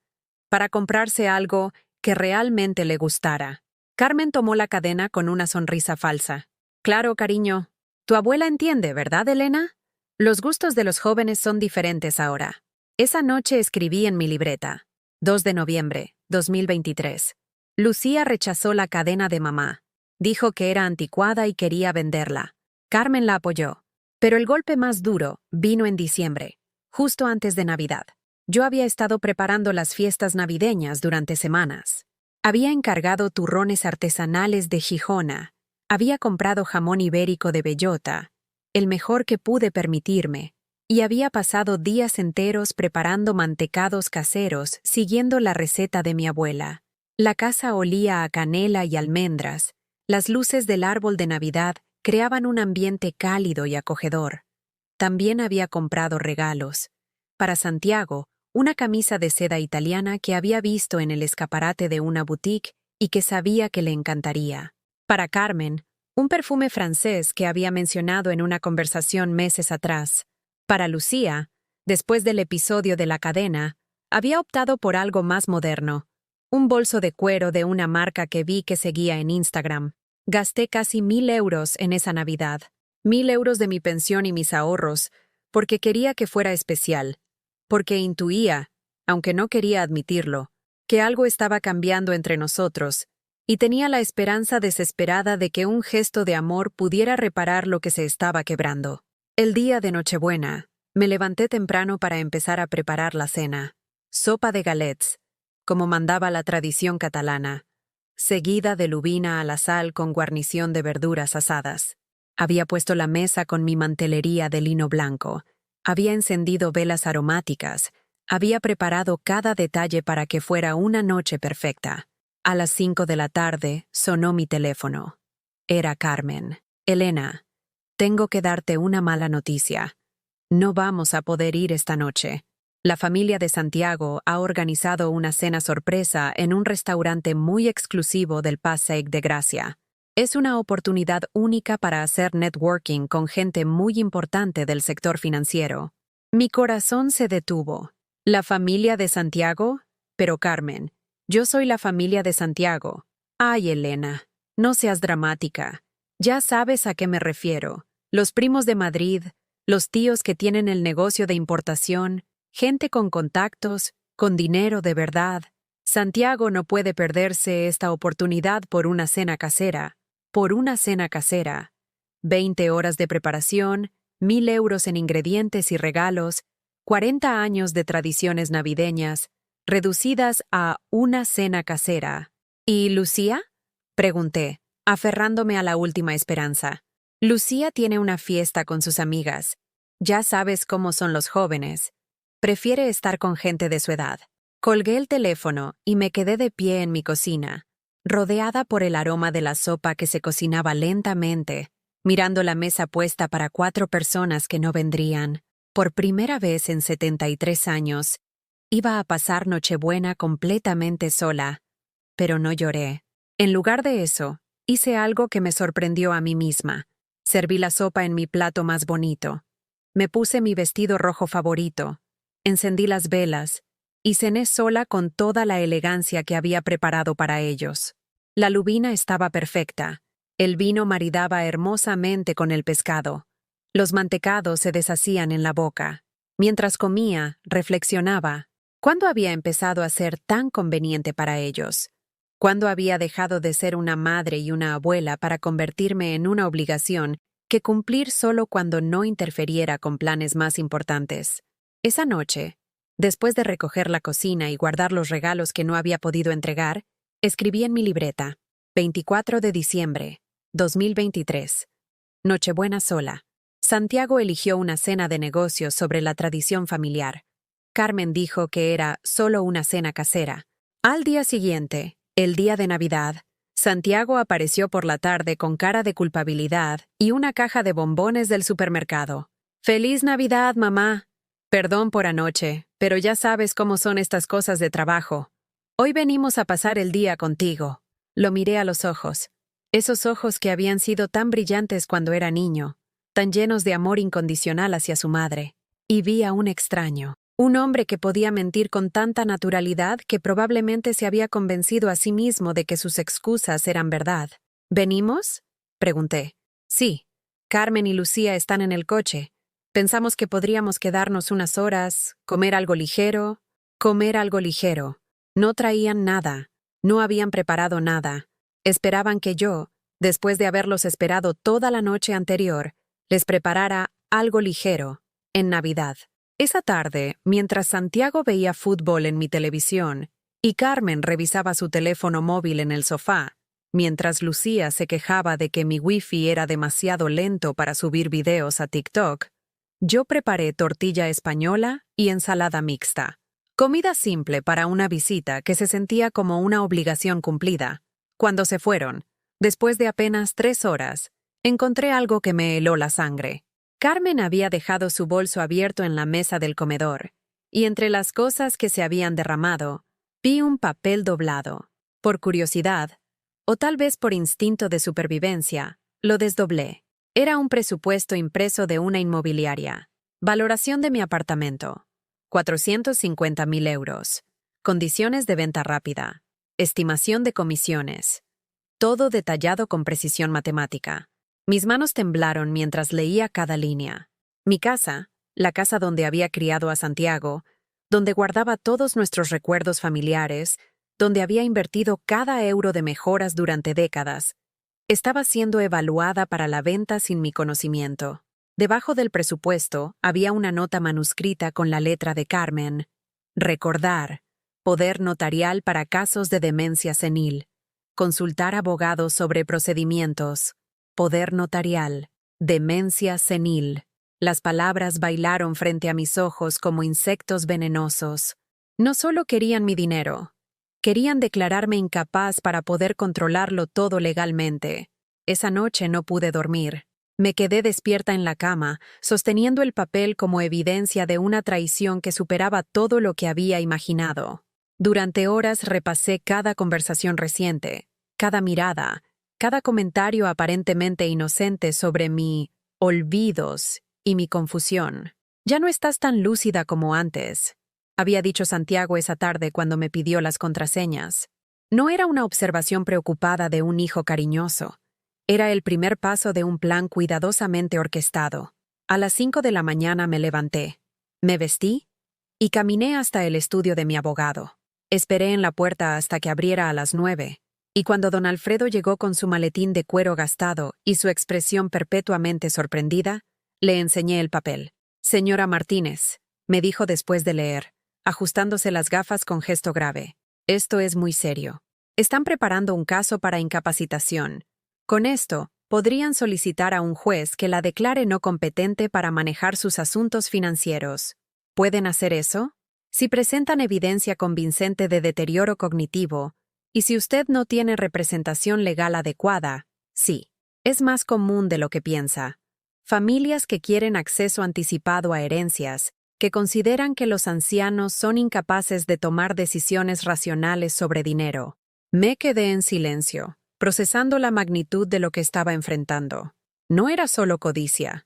para comprarse algo que realmente le gustara. Carmen tomó la cadena con una sonrisa falsa. Claro, cariño. Tu abuela entiende, ¿verdad, Elena? Los gustos de los jóvenes son diferentes ahora. Esa noche escribí en mi libreta. 2 de noviembre, 2023. Lucía rechazó la cadena de mamá. Dijo que era anticuada y quería venderla. Carmen la apoyó. Pero el golpe más duro vino en diciembre, justo antes de Navidad. Yo había estado preparando las fiestas navideñas durante semanas. Había encargado turrones artesanales de Gijona. Había comprado jamón ibérico de bellota, el mejor que pude permitirme, y había pasado días enteros preparando mantecados caseros siguiendo la receta de mi abuela. La casa olía a canela y almendras. Las luces del árbol de Navidad creaban un ambiente cálido y acogedor. También había comprado regalos. Para Santiago, una camisa de seda italiana que había visto en el escaparate de una boutique y que sabía que le encantaría. Para Carmen, un perfume francés que había mencionado en una conversación meses atrás. Para Lucía, después del episodio de la cadena, había optado por algo más moderno. Un bolso de cuero de una marca que vi que seguía en Instagram. Gasté casi 1.000 euros en esa Navidad. 1.000 euros de mi pensión y mis ahorros, porque quería que fuera especial. Porque intuía, aunque no quería admitirlo, que algo estaba cambiando entre nosotros, y tenía la esperanza desesperada de que un gesto de amor pudiera reparar lo que se estaba quebrando. El día de Nochebuena, me levanté temprano para empezar a preparar la cena. Sopa de galets, como mandaba la tradición catalana, seguida de lubina a la sal con guarnición de verduras asadas. Había puesto la mesa con mi mantelería de lino blanco. Había encendido velas aromáticas. Había preparado cada detalle para que fuera una noche perfecta. A las 5 de la tarde sonó mi teléfono. Era Carmen. Elena, tengo que darte una mala noticia. No vamos a poder ir esta noche. La familia de Santiago ha organizado una cena sorpresa en un restaurante muy exclusivo del Passeig de Gracia. Es una oportunidad única para hacer networking con gente muy importante del sector financiero. Mi corazón se detuvo. ¿La familia de Santiago? Pero Carmen, yo soy la familia de Santiago. Ay, Elena, no seas dramática. Ya sabes a qué me refiero. Los primos de Madrid, los tíos que tienen el negocio de importación, gente con contactos, con dinero de verdad. Santiago no puede perderse esta oportunidad por una cena casera. Por una cena casera. 20 horas de preparación, 1.000 euros en ingredientes y regalos, 40 años de tradiciones navideñas, reducidas a una cena casera. ¿Y Lucía?, pregunté, aferrándome a la última esperanza. Lucía tiene una fiesta con sus amigas. Ya sabes cómo son los jóvenes. Prefiere estar con gente de su edad. Colgué el teléfono y me quedé de pie en mi cocina, rodeada por el aroma de la sopa que se cocinaba lentamente, mirando la mesa puesta para 4 personas que no vendrían. Por primera vez en 73 años, iba a pasar Nochebuena completamente sola, pero no lloré. En lugar de eso, hice algo que me sorprendió a mí misma. Serví la sopa en mi plato más bonito. Me puse mi vestido rojo favorito. Encendí las velas y cené sola con toda la elegancia que había preparado para ellos. La lubina estaba perfecta. El vino maridaba hermosamente con el pescado. Los mantecados se deshacían en la boca. Mientras comía, reflexionaba. ¿Cuándo había empezado a ser tan conveniente para ellos? ¿Cuándo había dejado de ser una madre y una abuela para convertirme en una obligación que cumplir solo cuando no interferiera con planes más importantes? Esa noche, después de recoger la cocina y guardar los regalos que no había podido entregar, Escribí en mi libreta. 24 de diciembre, 2023. Nochebuena sola. Santiago eligió una cena de negocios sobre la tradición familiar. Carmen dijo que era solo una cena casera. Al día siguiente, el día de Navidad, Santiago apareció por la tarde con cara de culpabilidad y una caja de bombones del supermercado. ¡Feliz Navidad, mamá! Perdón por anoche, pero ya sabes cómo son estas cosas de trabajo. Hoy venimos a pasar el día contigo. Lo miré a los ojos. Esos ojos que habían sido tan brillantes cuando era niño, tan llenos de amor incondicional hacia su madre. Y vi a un extraño. Un hombre que podía mentir con tanta naturalidad que probablemente se había convencido a sí mismo de que sus excusas eran verdad. ¿Venimos?, pregunté. Sí. Carmen y Lucía están en el coche. Pensamos que podríamos quedarnos unas horas, comer algo ligero. Comer algo ligero. No traían nada. No habían preparado nada. Esperaban que yo, después de haberlos esperado toda la noche anterior, les preparara algo ligero, en Navidad. Esa tarde, mientras Santiago veía fútbol en mi televisión y Carmen revisaba su teléfono móvil en el sofá, mientras Lucía se quejaba de que mi wifi era demasiado lento para subir videos a TikTok, yo preparé tortilla española y ensalada mixta. Comida simple para una visita que se sentía como una obligación cumplida. Cuando se fueron, después de apenas 3 horas, encontré algo que me heló la sangre. Carmen había dejado su bolso abierto en la mesa del comedor, y entre las cosas que se habían derramado, vi un papel doblado. Por curiosidad, o tal vez por instinto de supervivencia, lo desdoblé. Era un presupuesto impreso de una inmobiliaria. Valoración de mi apartamento: 450.000 euros. Condiciones de venta rápida. Estimación de comisiones. Todo detallado con precisión matemática. Mis manos temblaron mientras leía cada línea. Mi casa, la casa donde había criado a Santiago, donde guardaba todos nuestros recuerdos familiares, donde había invertido cada euro de mejoras durante décadas, estaba siendo evaluada para la venta sin mi conocimiento. Debajo del presupuesto había una nota manuscrita con la letra de Carmen. Recordar. Poder notarial para casos de demencia senil. Consultar abogados sobre procedimientos. Poder notarial. Demencia senil. Las palabras bailaron frente a mis ojos como insectos venenosos. No solo querían mi dinero. Querían declararme incapaz para poder controlarlo todo legalmente. Esa noche no pude dormir. Me quedé despierta en la cama, sosteniendo el papel como evidencia de una traición que superaba todo lo que había imaginado. Durante horas repasé cada conversación reciente, cada mirada, cada comentario aparentemente inocente sobre mi olvidos y mi confusión. Ya no estás tan lúcida como antes, había dicho Santiago esa tarde cuando me pidió las contraseñas. No era una observación preocupada de un hijo cariñoso. Era el primer paso de un plan cuidadosamente orquestado. A las 5 de la mañana me levanté, me vestí y caminé hasta el estudio de mi abogado. Esperé en la puerta hasta que abriera a las 9. Y cuando don Alfredo llegó con su maletín de cuero gastado y su expresión perpetuamente sorprendida, le enseñé el papel. Señora Martínez, me dijo después de leer, ajustándose las gafas con gesto grave. Esto es muy serio. Están preparando un caso para incapacitación. Con esto, podrían solicitar a un juez que la declare no competente para manejar sus asuntos financieros. ¿Pueden hacer eso? Si presentan evidencia convincente de deterioro cognitivo, y si usted no tiene representación legal adecuada, sí. Es más común de lo que piensa. Familias que quieren acceso anticipado a herencias, que consideran que los ancianos son incapaces de tomar decisiones racionales sobre dinero. Me quedé en silencio, procesando la magnitud de lo que estaba enfrentando. No era solo codicia.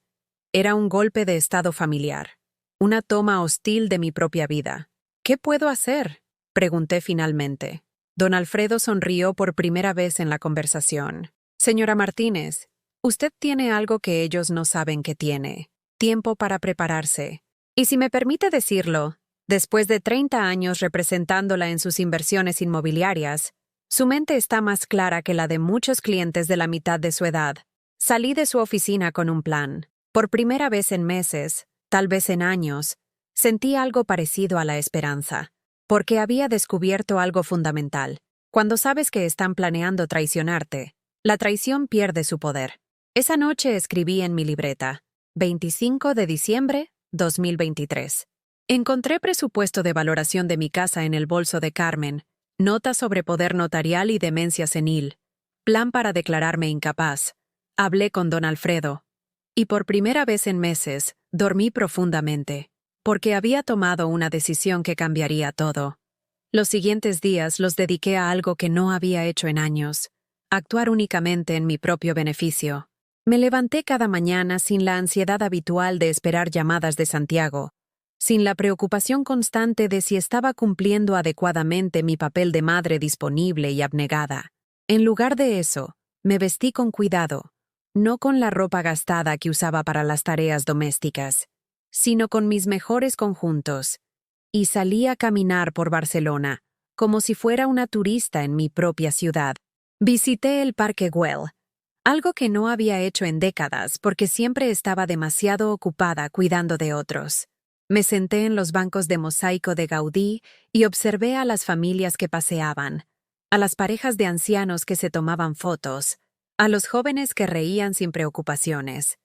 Era un golpe de estado familiar. Una toma hostil de mi propia vida. ¿Qué puedo hacer?, pregunté finalmente. Don Alfredo sonrió por primera vez en la conversación. Señora Martínez, usted tiene algo que ellos no saben que tiene. Tiempo para prepararse. Y si me permite decirlo, después de 30 años representándola en sus inversiones inmobiliarias, su mente está más clara que la de muchos clientes de la mitad de su edad. Salí de su oficina con un plan. Por primera vez en meses, tal vez en años, sentí algo parecido a la esperanza, porque había descubierto algo fundamental. Cuando sabes que están planeando traicionarte, la traición pierde su poder. Esa noche escribí en mi libreta, 25 de diciembre, 2023. Encontré presupuesto de valoración de mi casa en el bolso de Carmen, nota sobre poder notarial y demencia senil, plan para declararme incapaz. Hablé con don Alfredo. Y por primera vez en meses, dormí profundamente, porque había tomado una decisión que cambiaría todo. Los siguientes días los dediqué a algo que no había hecho en años, actuar únicamente en mi propio beneficio. Me levanté cada mañana sin la ansiedad habitual de esperar llamadas de Santiago, sin la preocupación constante de si estaba cumpliendo adecuadamente mi papel de madre disponible y abnegada. En lugar de eso, me vestí con cuidado, no con la ropa gastada que usaba para las tareas domésticas, sino con mis mejores conjuntos, y salí a caminar por Barcelona, como si fuera una turista en mi propia ciudad. Visité el Parque Güell, algo que no había hecho en décadas porque siempre estaba demasiado ocupada cuidando de otros. Me senté en los bancos de mosaico de Gaudí y observé a las familias que paseaban, a las parejas de ancianos que se tomaban fotos, a los jóvenes que reían sin preocupaciones.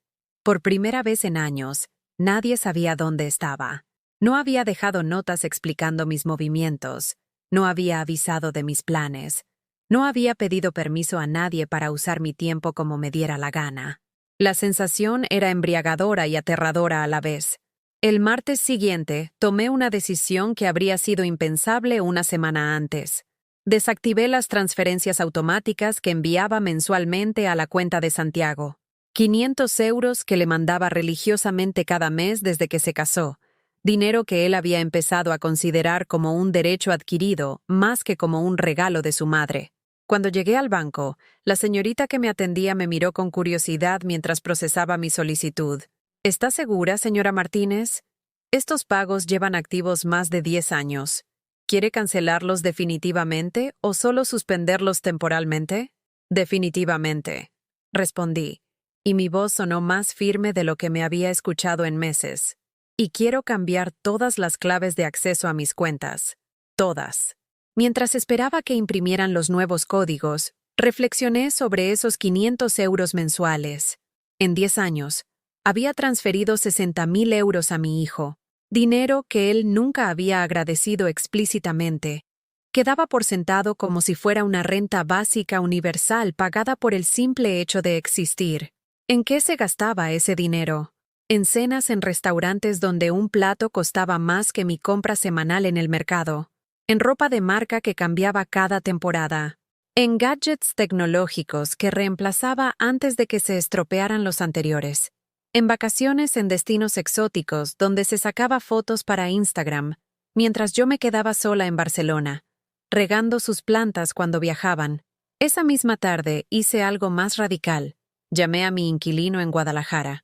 Por primera vez en años, nadie sabía dónde estaba. No había dejado notas explicando mis movimientos, no había avisado de mis planes, no había pedido permiso a nadie para usar mi tiempo como me diera la gana. La sensación era embriagadora y aterradora a la vez. El martes siguiente, tomé una decisión que habría sido impensable una semana antes. Desactivé las transferencias automáticas que enviaba mensualmente a la cuenta de Santiago. 500 euros que le mandaba religiosamente cada mes desde que se casó, dinero que él había empezado a considerar como un derecho adquirido más que como un regalo de su madre. Cuando llegué al banco, la señorita que me atendía me miró con curiosidad mientras procesaba mi solicitud. ¿Está segura, señora Martínez? Estos pagos llevan activos más de 10 años. ¿Quiere cancelarlos definitivamente o solo suspenderlos temporalmente? Definitivamente, respondí, y mi voz sonó más firme de lo que me había escuchado en meses. Y quiero cambiar todas las claves de acceso a mis cuentas. Todas. Mientras esperaba que imprimieran los nuevos códigos, reflexioné sobre esos 500 euros mensuales. En 10 años, había transferido 60.000 euros a mi hijo, dinero que él nunca había agradecido explícitamente. Quedaba por sentado como si fuera una renta básica universal pagada por el simple hecho de existir. ¿En qué se gastaba ese dinero? En cenas en restaurantes donde un plato costaba más que mi compra semanal en el mercado. En ropa de marca que cambiaba cada temporada. En gadgets tecnológicos que reemplazaba antes de que se estropearan los anteriores. En vacaciones en destinos exóticos donde se sacaba fotos para Instagram, mientras yo me quedaba sola en Barcelona, regando sus plantas cuando viajaban. Esa misma tarde hice algo más radical. Llamé a mi inquilino en Guadalajara.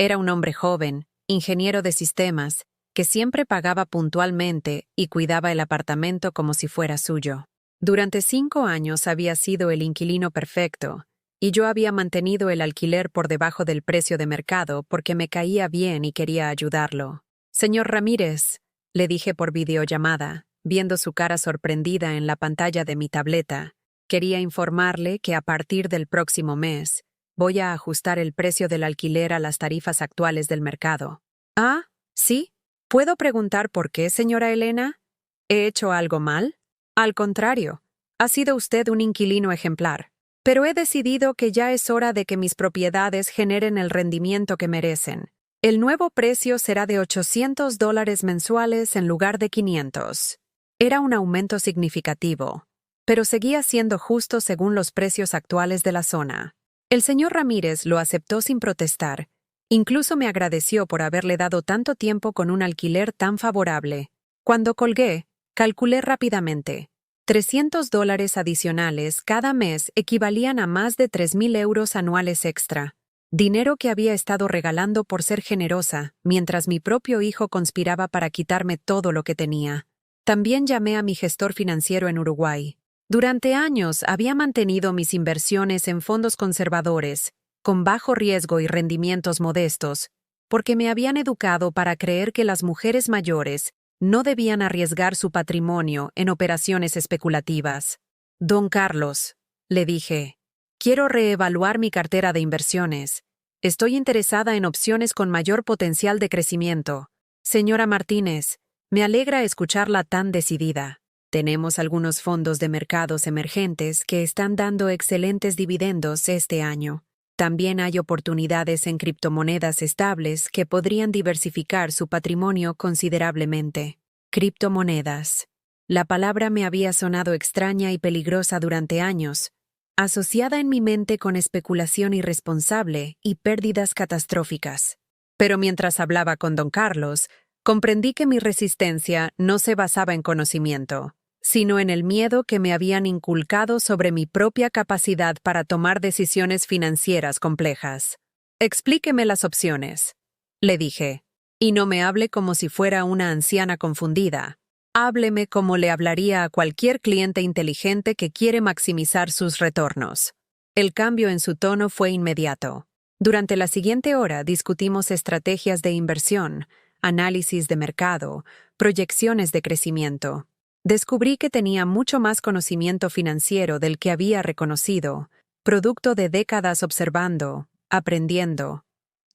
Era un hombre joven, ingeniero de sistemas, que siempre pagaba puntualmente y cuidaba el apartamento como si fuera suyo. Durante 5 años había sido el inquilino perfecto, y yo había mantenido el alquiler por debajo del precio de mercado porque me caía bien y quería ayudarlo. Señor Ramírez, le dije por videollamada, viendo su cara sorprendida en la pantalla de mi tableta, quería informarle que a partir del próximo mes voy a ajustar el precio del alquiler a las tarifas actuales del mercado. Ah, ¿sí? ¿Puedo preguntar por qué, señora Elena? ¿He hecho algo mal? Al contrario, ha sido usted un inquilino ejemplar. Pero he decidido que ya es hora de que mis propiedades generen el rendimiento que merecen. El nuevo precio será de $800 mensuales en lugar de 500. Era un aumento significativo, pero seguía siendo justo según los precios actuales de la zona. El señor Ramírez lo aceptó sin protestar. Incluso me agradeció por haberle dado tanto tiempo con un alquiler tan favorable. Cuando colgué, calculé rápidamente. $300 adicionales cada mes equivalían a más de 3.000 euros anuales extra. Dinero que había estado regalando por ser generosa, mientras mi propio hijo conspiraba para quitarme todo lo que tenía. También llamé a mi gestor financiero en Uruguay. Durante años había mantenido mis inversiones en fondos conservadores, con bajo riesgo y rendimientos modestos, porque me habían educado para creer que las mujeres mayores no debían arriesgar su patrimonio en operaciones especulativas. Don Carlos, le dije, quiero reevaluar mi cartera de inversiones. Estoy interesada en opciones con mayor potencial de crecimiento. Señora Martínez, me alegra escucharla tan decidida. Tenemos algunos fondos de mercados emergentes que están dando excelentes dividendos este año. También hay oportunidades en criptomonedas estables que podrían diversificar su patrimonio considerablemente. Criptomonedas. La palabra me había sonado extraña y peligrosa durante años, asociada en mi mente con especulación irresponsable y pérdidas catastróficas. Pero mientras hablaba con don Carlos, comprendí que mi resistencia no se basaba en conocimiento, sino en el miedo que me habían inculcado sobre mi propia capacidad para tomar decisiones financieras complejas. Explíqueme las opciones, le dije, y no me hable como si fuera una anciana confundida. Hábleme como le hablaría a cualquier cliente inteligente que quiere maximizar sus retornos. El cambio en su tono fue inmediato. Durante la siguiente hora discutimos estrategias de inversión, análisis de mercado, proyecciones de crecimiento. Descubrí que tenía mucho más conocimiento financiero del que había reconocido, producto de décadas observando, aprendiendo,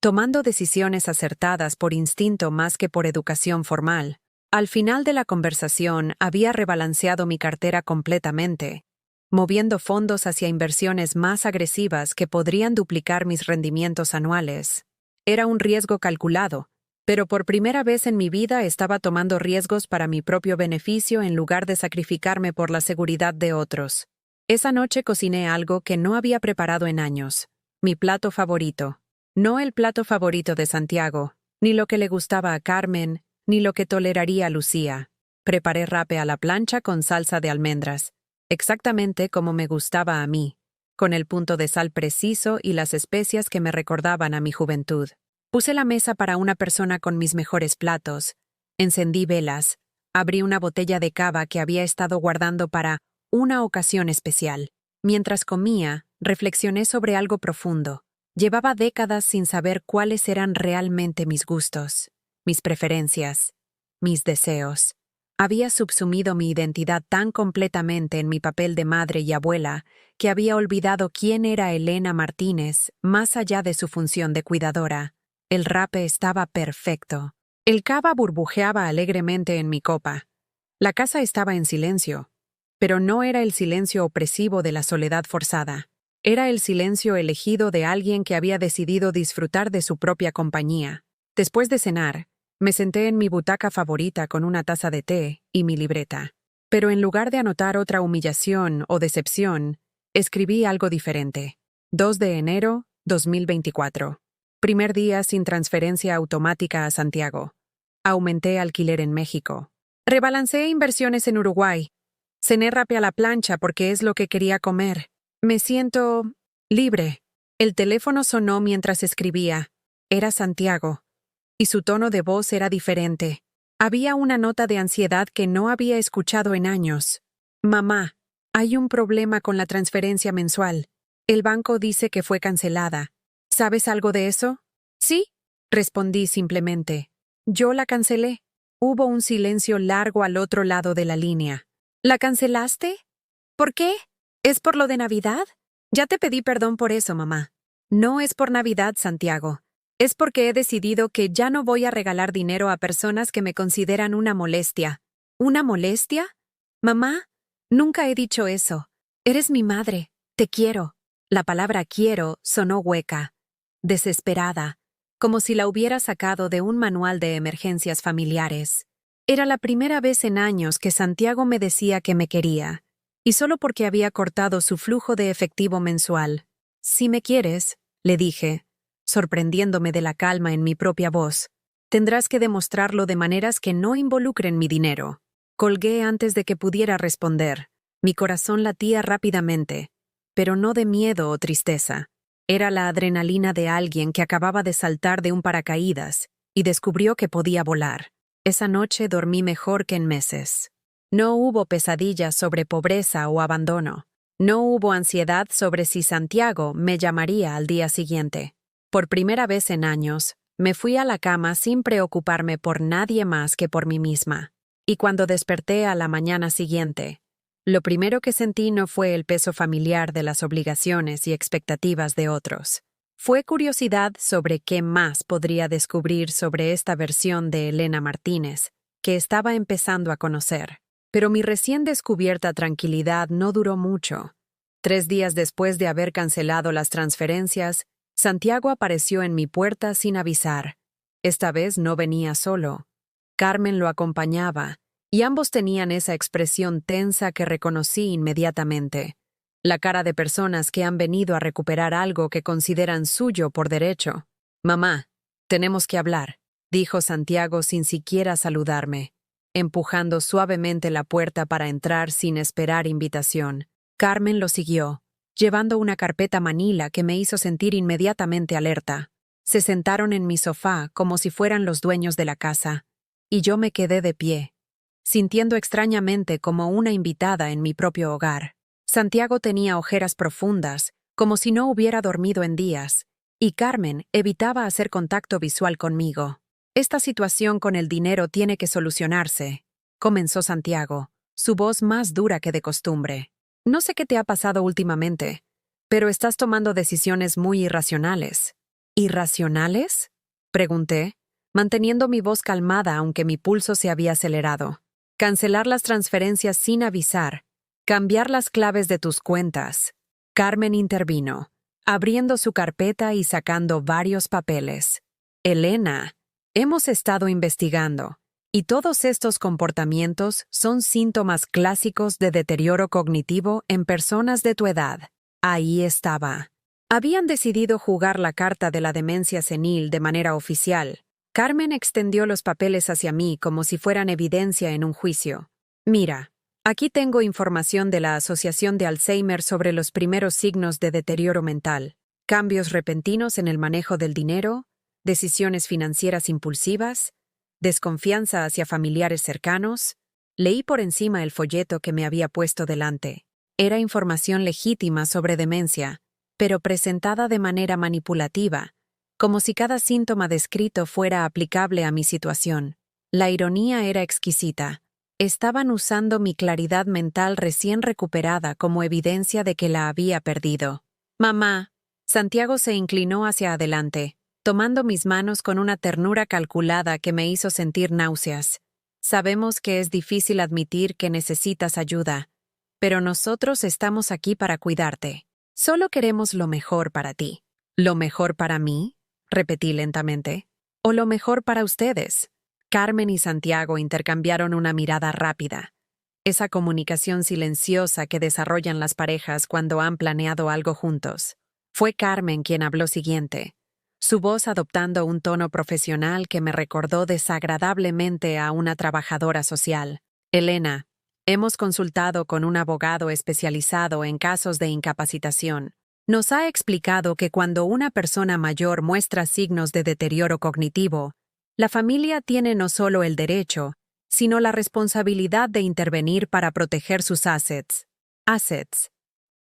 tomando decisiones acertadas por instinto más que por educación formal. Al final de la conversación había rebalanceado mi cartera completamente, moviendo fondos hacia inversiones más agresivas que podrían duplicar mis rendimientos anuales. Era un riesgo calculado, pero por primera vez en mi vida estaba tomando riesgos para mi propio beneficio en lugar de sacrificarme por la seguridad de otros. Esa noche cociné algo que no había preparado en años, mi plato favorito. No el plato favorito de Santiago, ni lo que le gustaba a Carmen, ni lo que toleraría a Lucía. Preparé rape a la plancha con salsa de almendras, exactamente como me gustaba a mí, con el punto de sal preciso y las especias que me recordaban a mi juventud. Puse la mesa para una persona con mis mejores platos, encendí velas, abrí una botella de cava que había estado guardando para una ocasión especial. Mientras comía, reflexioné sobre algo profundo. Llevaba décadas sin saber cuáles eran realmente mis gustos, mis preferencias, mis deseos. Había subsumido mi identidad tan completamente en mi papel de madre y abuela que había olvidado quién era Elena Martínez más allá de su función de cuidadora. El rape estaba perfecto. El cava burbujeaba alegremente en mi copa. La casa estaba en silencio, pero no era el silencio opresivo de la soledad forzada. Era el silencio elegido de alguien que había decidido disfrutar de su propia compañía. Después de cenar, me senté en mi butaca favorita con una taza de té y mi libreta. Pero en lugar de anotar otra humillación o decepción, escribí algo diferente. 2 de enero, 2024. Primer día sin transferencia automática a Santiago. Aumenté alquiler en México. Rebalanceé inversiones en Uruguay. Cené rape a la plancha porque es lo que quería comer. Me siento libre. El teléfono sonó mientras escribía. Era Santiago. Y su tono de voz era diferente. Había una nota de ansiedad que no había escuchado en años. Mamá, hay un problema con la transferencia mensual. El banco dice que fue cancelada. ¿Sabes algo de eso? Sí, respondí simplemente. Yo la cancelé. Hubo un silencio largo al otro lado de la línea. ¿La cancelaste? ¿Por qué? ¿Es por lo de Navidad? Ya te pedí perdón por eso, mamá. No es por Navidad, Santiago. Es porque he decidido que ya no voy a regalar dinero a personas que me consideran una molestia. ¿Una molestia? Mamá, nunca he dicho eso. Eres mi madre. Te quiero. La palabra quiero sonó hueca, desesperada, como si la hubiera sacado de un manual de emergencias familiares. Era la primera vez en años que Santiago me decía que me quería, y solo porque había cortado su flujo de efectivo mensual. Si me quieres, le dije, sorprendiéndome de la calma en mi propia voz, tendrás que demostrarlo de maneras que no involucren mi dinero. Colgué antes de que pudiera responder. Mi corazón latía rápidamente, pero no de miedo o tristeza. Era la adrenalina de alguien que acababa de saltar de un paracaídas y descubrió que podía volar. Esa noche dormí mejor que en meses. No hubo pesadillas sobre pobreza o abandono. No hubo ansiedad sobre si Santiago me llamaría al día siguiente. Por primera vez en años, me fui a la cama sin preocuparme por nadie más que por mí misma. Y cuando desperté a la mañana siguiente, Lo primero que sentí no fue el peso familiar de las obligaciones y expectativas de otros. Fue curiosidad sobre qué más podría descubrir sobre esta versión de Elena Martínez, que estaba empezando a conocer. Pero mi recién descubierta tranquilidad no duró mucho. 3 días después de haber cancelado las transferencias, Santiago apareció en mi puerta sin avisar. Esta vez no venía solo. Carmen lo acompañaba, y ambos tenían esa expresión tensa que reconocí inmediatamente. La cara de personas que han venido a recuperar algo que consideran suyo por derecho. «Mamá, tenemos que hablar», dijo Santiago sin siquiera saludarme, empujando suavemente la puerta para entrar sin esperar invitación. Carmen lo siguió, llevando una carpeta manila que me hizo sentir inmediatamente alerta. Se sentaron en mi sofá como si fueran los dueños de la casa, y yo me quedé de pie, sintiendo extrañamente como una invitada en mi propio hogar. Santiago tenía ojeras profundas, como si no hubiera dormido en días, y Carmen evitaba hacer contacto visual conmigo. «Esta situación con el dinero tiene que solucionarse», comenzó Santiago, su voz más dura que de costumbre. «No sé qué te ha pasado últimamente, pero estás tomando decisiones muy irracionales». «¿Irracionales?», pregunté, manteniendo mi voz calmada aunque mi pulso se había acelerado. «Cancelar las transferencias sin avisar, cambiar las claves de tus cuentas». Carmen intervino, abriendo su carpeta y sacando varios papeles. «Elena, hemos estado investigando, y todos estos comportamientos son síntomas clásicos de deterioro cognitivo en personas de tu edad». Ahí estaba. Habían decidido jugar la carta de la demencia senil de manera oficial. Carmen extendió los papeles hacia mí como si fueran evidencia en un juicio. «Mira, aquí tengo información de la Asociación de Alzheimer sobre los primeros signos de deterioro mental, cambios repentinos en el manejo del dinero, decisiones financieras impulsivas, desconfianza hacia familiares cercanos». Leí por encima el folleto que me había puesto delante. Era información legítima sobre demencia, pero presentada de manera manipulativa, como si cada síntoma descrito fuera aplicable a mi situación. La ironía era exquisita. Estaban usando mi claridad mental recién recuperada como evidencia de que la había perdido. «Mamá». Santiago se inclinó hacia adelante, tomando mis manos con una ternura calculada que me hizo sentir náuseas. «Sabemos que es difícil admitir que necesitas ayuda, pero nosotros estamos aquí para cuidarte. Solo queremos lo mejor para ti». «¿Lo mejor para mí?», repetí lentamente. «¿O lo mejor para ustedes?». Carmen y Santiago intercambiaron una mirada rápida. Esa comunicación silenciosa que desarrollan las parejas cuando han planeado algo juntos. Fue Carmen quien habló siguiente, su voz adoptando un tono profesional que me recordó desagradablemente a una trabajadora social. «Elena, hemos consultado con un abogado especializado en casos de incapacitación. Nos ha explicado que cuando una persona mayor muestra signos de deterioro cognitivo, la familia tiene no solo el derecho, sino la responsabilidad de intervenir para proteger sus assets». «Assets».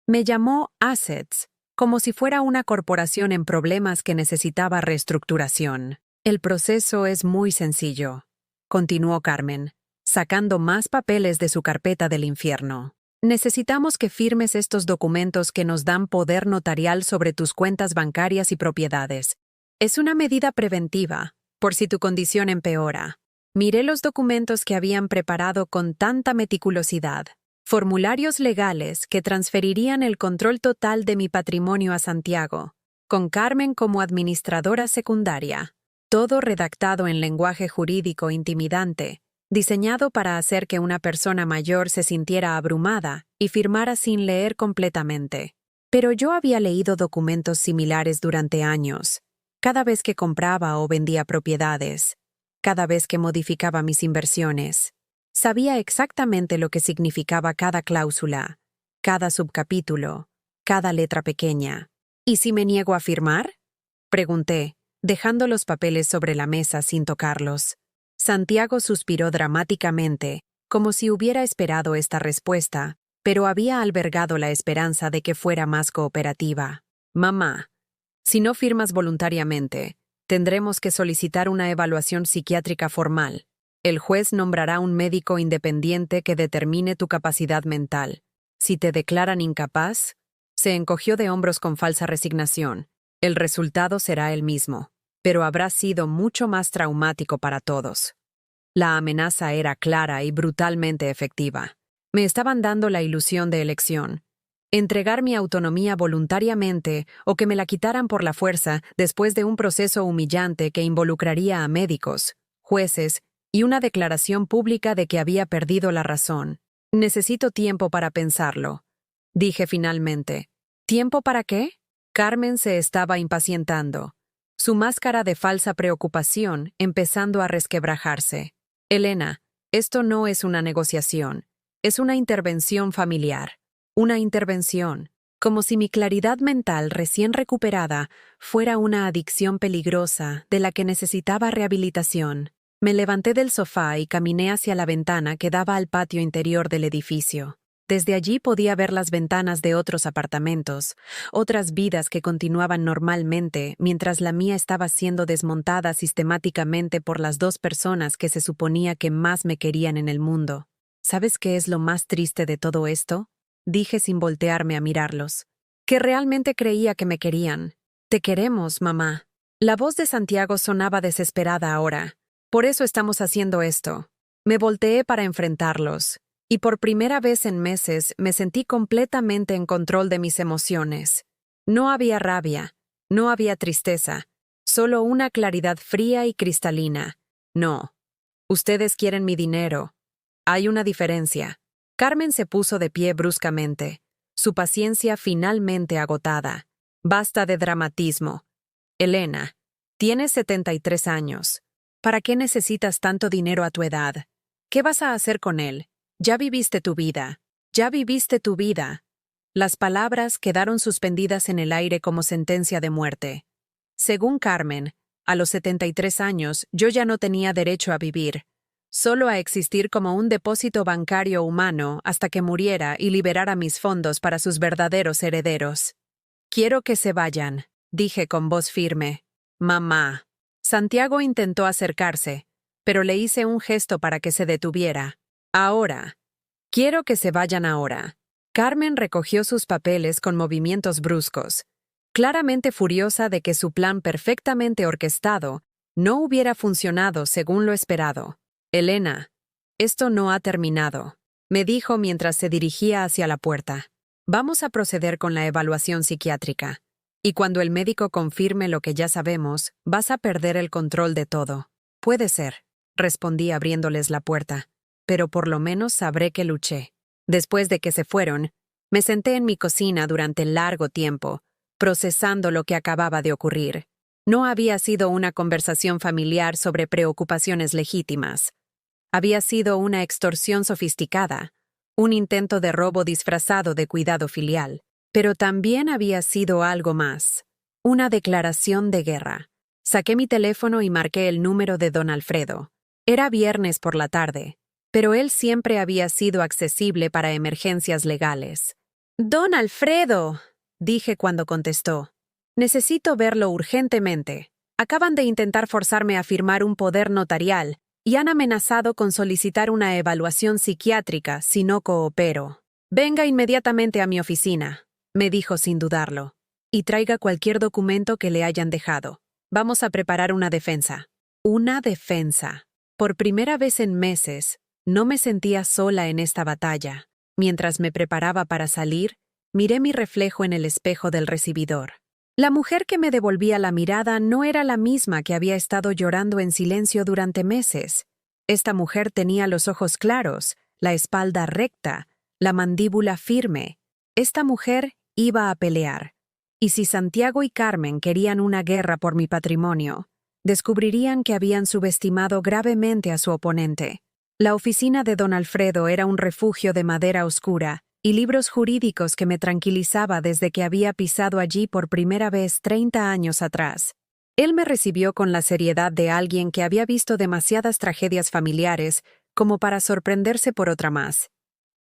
Me llamó assets, como si fuera una corporación en problemas que necesitaba reestructuración. «El proceso es muy sencillo», continuó Carmen, sacando más papeles de su carpeta del infierno. «Necesitamos que firmes estos documentos que nos dan poder notarial sobre tus cuentas bancarias y propiedades. Es una medida preventiva, por si tu condición empeora». Miré los documentos que habían preparado con tanta meticulosidad. Formularios legales que transferirían el control total de mi patrimonio a Santiago, con Carmen como administradora secundaria. Todo redactado en lenguaje jurídico intimidante, diseñado para hacer que una persona mayor se sintiera abrumada y firmara sin leer completamente. Pero yo había leído documentos similares durante años, cada vez que compraba o vendía propiedades, cada vez que modificaba mis inversiones. Sabía exactamente lo que significaba cada cláusula, cada subcapítulo, cada letra pequeña. «¿Y si me niego a firmar?», pregunté, dejando los papeles sobre la mesa sin tocarlos. Santiago suspiró dramáticamente, como si hubiera esperado esta respuesta, pero había albergado la esperanza de que fuera más cooperativa. «Mamá, si no firmas voluntariamente, tendremos que solicitar una evaluación psiquiátrica formal. El juez nombrará un médico independiente que determine tu capacidad mental. Si te declaran incapaz, se encogió de hombros con falsa resignación. El resultado será el mismo, pero habrá sido mucho más traumático para todos. La amenaza era clara y brutalmente efectiva. Me estaban dando la ilusión de elección. Entregar mi autonomía voluntariamente o que me la quitaran por la fuerza después de un proceso humillante que involucraría a médicos, jueces y una declaración pública de que había perdido la razón. Necesito tiempo para pensarlo, dije finalmente. ¿Tiempo para qué? Carmen se estaba impacientando, su máscara de falsa preocupación empezando a resquebrajarse. Elena, esto no es una negociación, es una intervención familiar. Una intervención, como si mi claridad mental recién recuperada fuera una adicción peligrosa de la que necesitaba rehabilitación. Me levanté del sofá y caminé hacia la ventana que daba al patio interior del edificio. Desde allí podía ver las ventanas de otros apartamentos, otras vidas que continuaban normalmente mientras la mía estaba siendo desmontada sistemáticamente por las dos personas que se suponía que más me querían en el mundo. ¿Sabes qué es lo más triste de todo esto? Dije sin voltearme a mirarlos. Que realmente creía que me querían. Te queremos, mamá. La voz de Santiago sonaba desesperada ahora. Por eso estamos haciendo esto. Me volteé para enfrentarlos, y por primera vez en meses me sentí completamente en control de mis emociones. No había rabia, no había tristeza, solo una claridad fría y cristalina. No. Ustedes quieren mi dinero. Hay una diferencia. Carmen se puso de pie bruscamente, su paciencia finalmente agotada. Basta de dramatismo. Elena, tienes 73 años. ¿Para qué necesitas tanto dinero a tu edad? ¿Qué vas a hacer con él? Ya viviste tu vida. Ya viviste tu vida. Las palabras quedaron suspendidas en el aire como sentencia de muerte. Según Carmen, a los 73 años yo ya no tenía derecho a vivir, solo a existir como un depósito bancario humano hasta que muriera y liberara mis fondos para sus verdaderos herederos. Quiero que se vayan, dije con voz firme. Mamá. Santiago intentó acercarse, pero le hice un gesto para que se detuviera. Ahora. Quiero que se vayan ahora. Carmen recogió sus papeles con movimientos bruscos, claramente furiosa de que su plan perfectamente orquestado no hubiera funcionado según lo esperado. Elena, esto no ha terminado, me dijo mientras se dirigía hacia la puerta. Vamos a proceder con la evaluación psiquiátrica. Y cuando el médico confirme lo que ya sabemos, vas a perder el control de todo. Puede ser, respondí abriéndoles la puerta, pero por lo menos sabré que luché. Después de que se fueron, me senté en mi cocina durante largo tiempo, procesando lo que acababa de ocurrir. No había sido una conversación familiar sobre preocupaciones legítimas. Había sido una extorsión sofisticada, un intento de robo disfrazado de cuidado filial. Pero también había sido algo más, una declaración de guerra. Saqué mi teléfono y marqué el número de don Alfredo. Era viernes por la tarde, pero él siempre había sido accesible para emergencias legales. «Don Alfredo», dije cuando contestó. «Necesito verlo urgentemente. Acaban de intentar forzarme a firmar un poder notarial y han amenazado con solicitar una evaluación psiquiátrica si no coopero. Venga inmediatamente a mi oficina», me dijo sin dudarlo, «y traiga cualquier documento que le hayan dejado. Vamos a preparar una defensa». Una defensa. Por primera vez en meses, no me sentía sola en esta batalla. Mientras me preparaba para salir, miré mi reflejo en el espejo del recibidor. La mujer que me devolvía la mirada no era la misma que había estado llorando en silencio durante meses. Esta mujer tenía los ojos claros, la espalda recta, la mandíbula firme. Esta mujer iba a pelear. Y si Santiago y Carmen querían una guerra por mi patrimonio, descubrirían que habían subestimado gravemente a su oponente. La oficina de don Alfredo era un refugio de madera oscura y libros jurídicos que me tranquilizaba desde que había pisado allí por primera vez 30 años atrás. Él me recibió con la seriedad de alguien que había visto demasiadas tragedias familiares como para sorprenderse por otra más.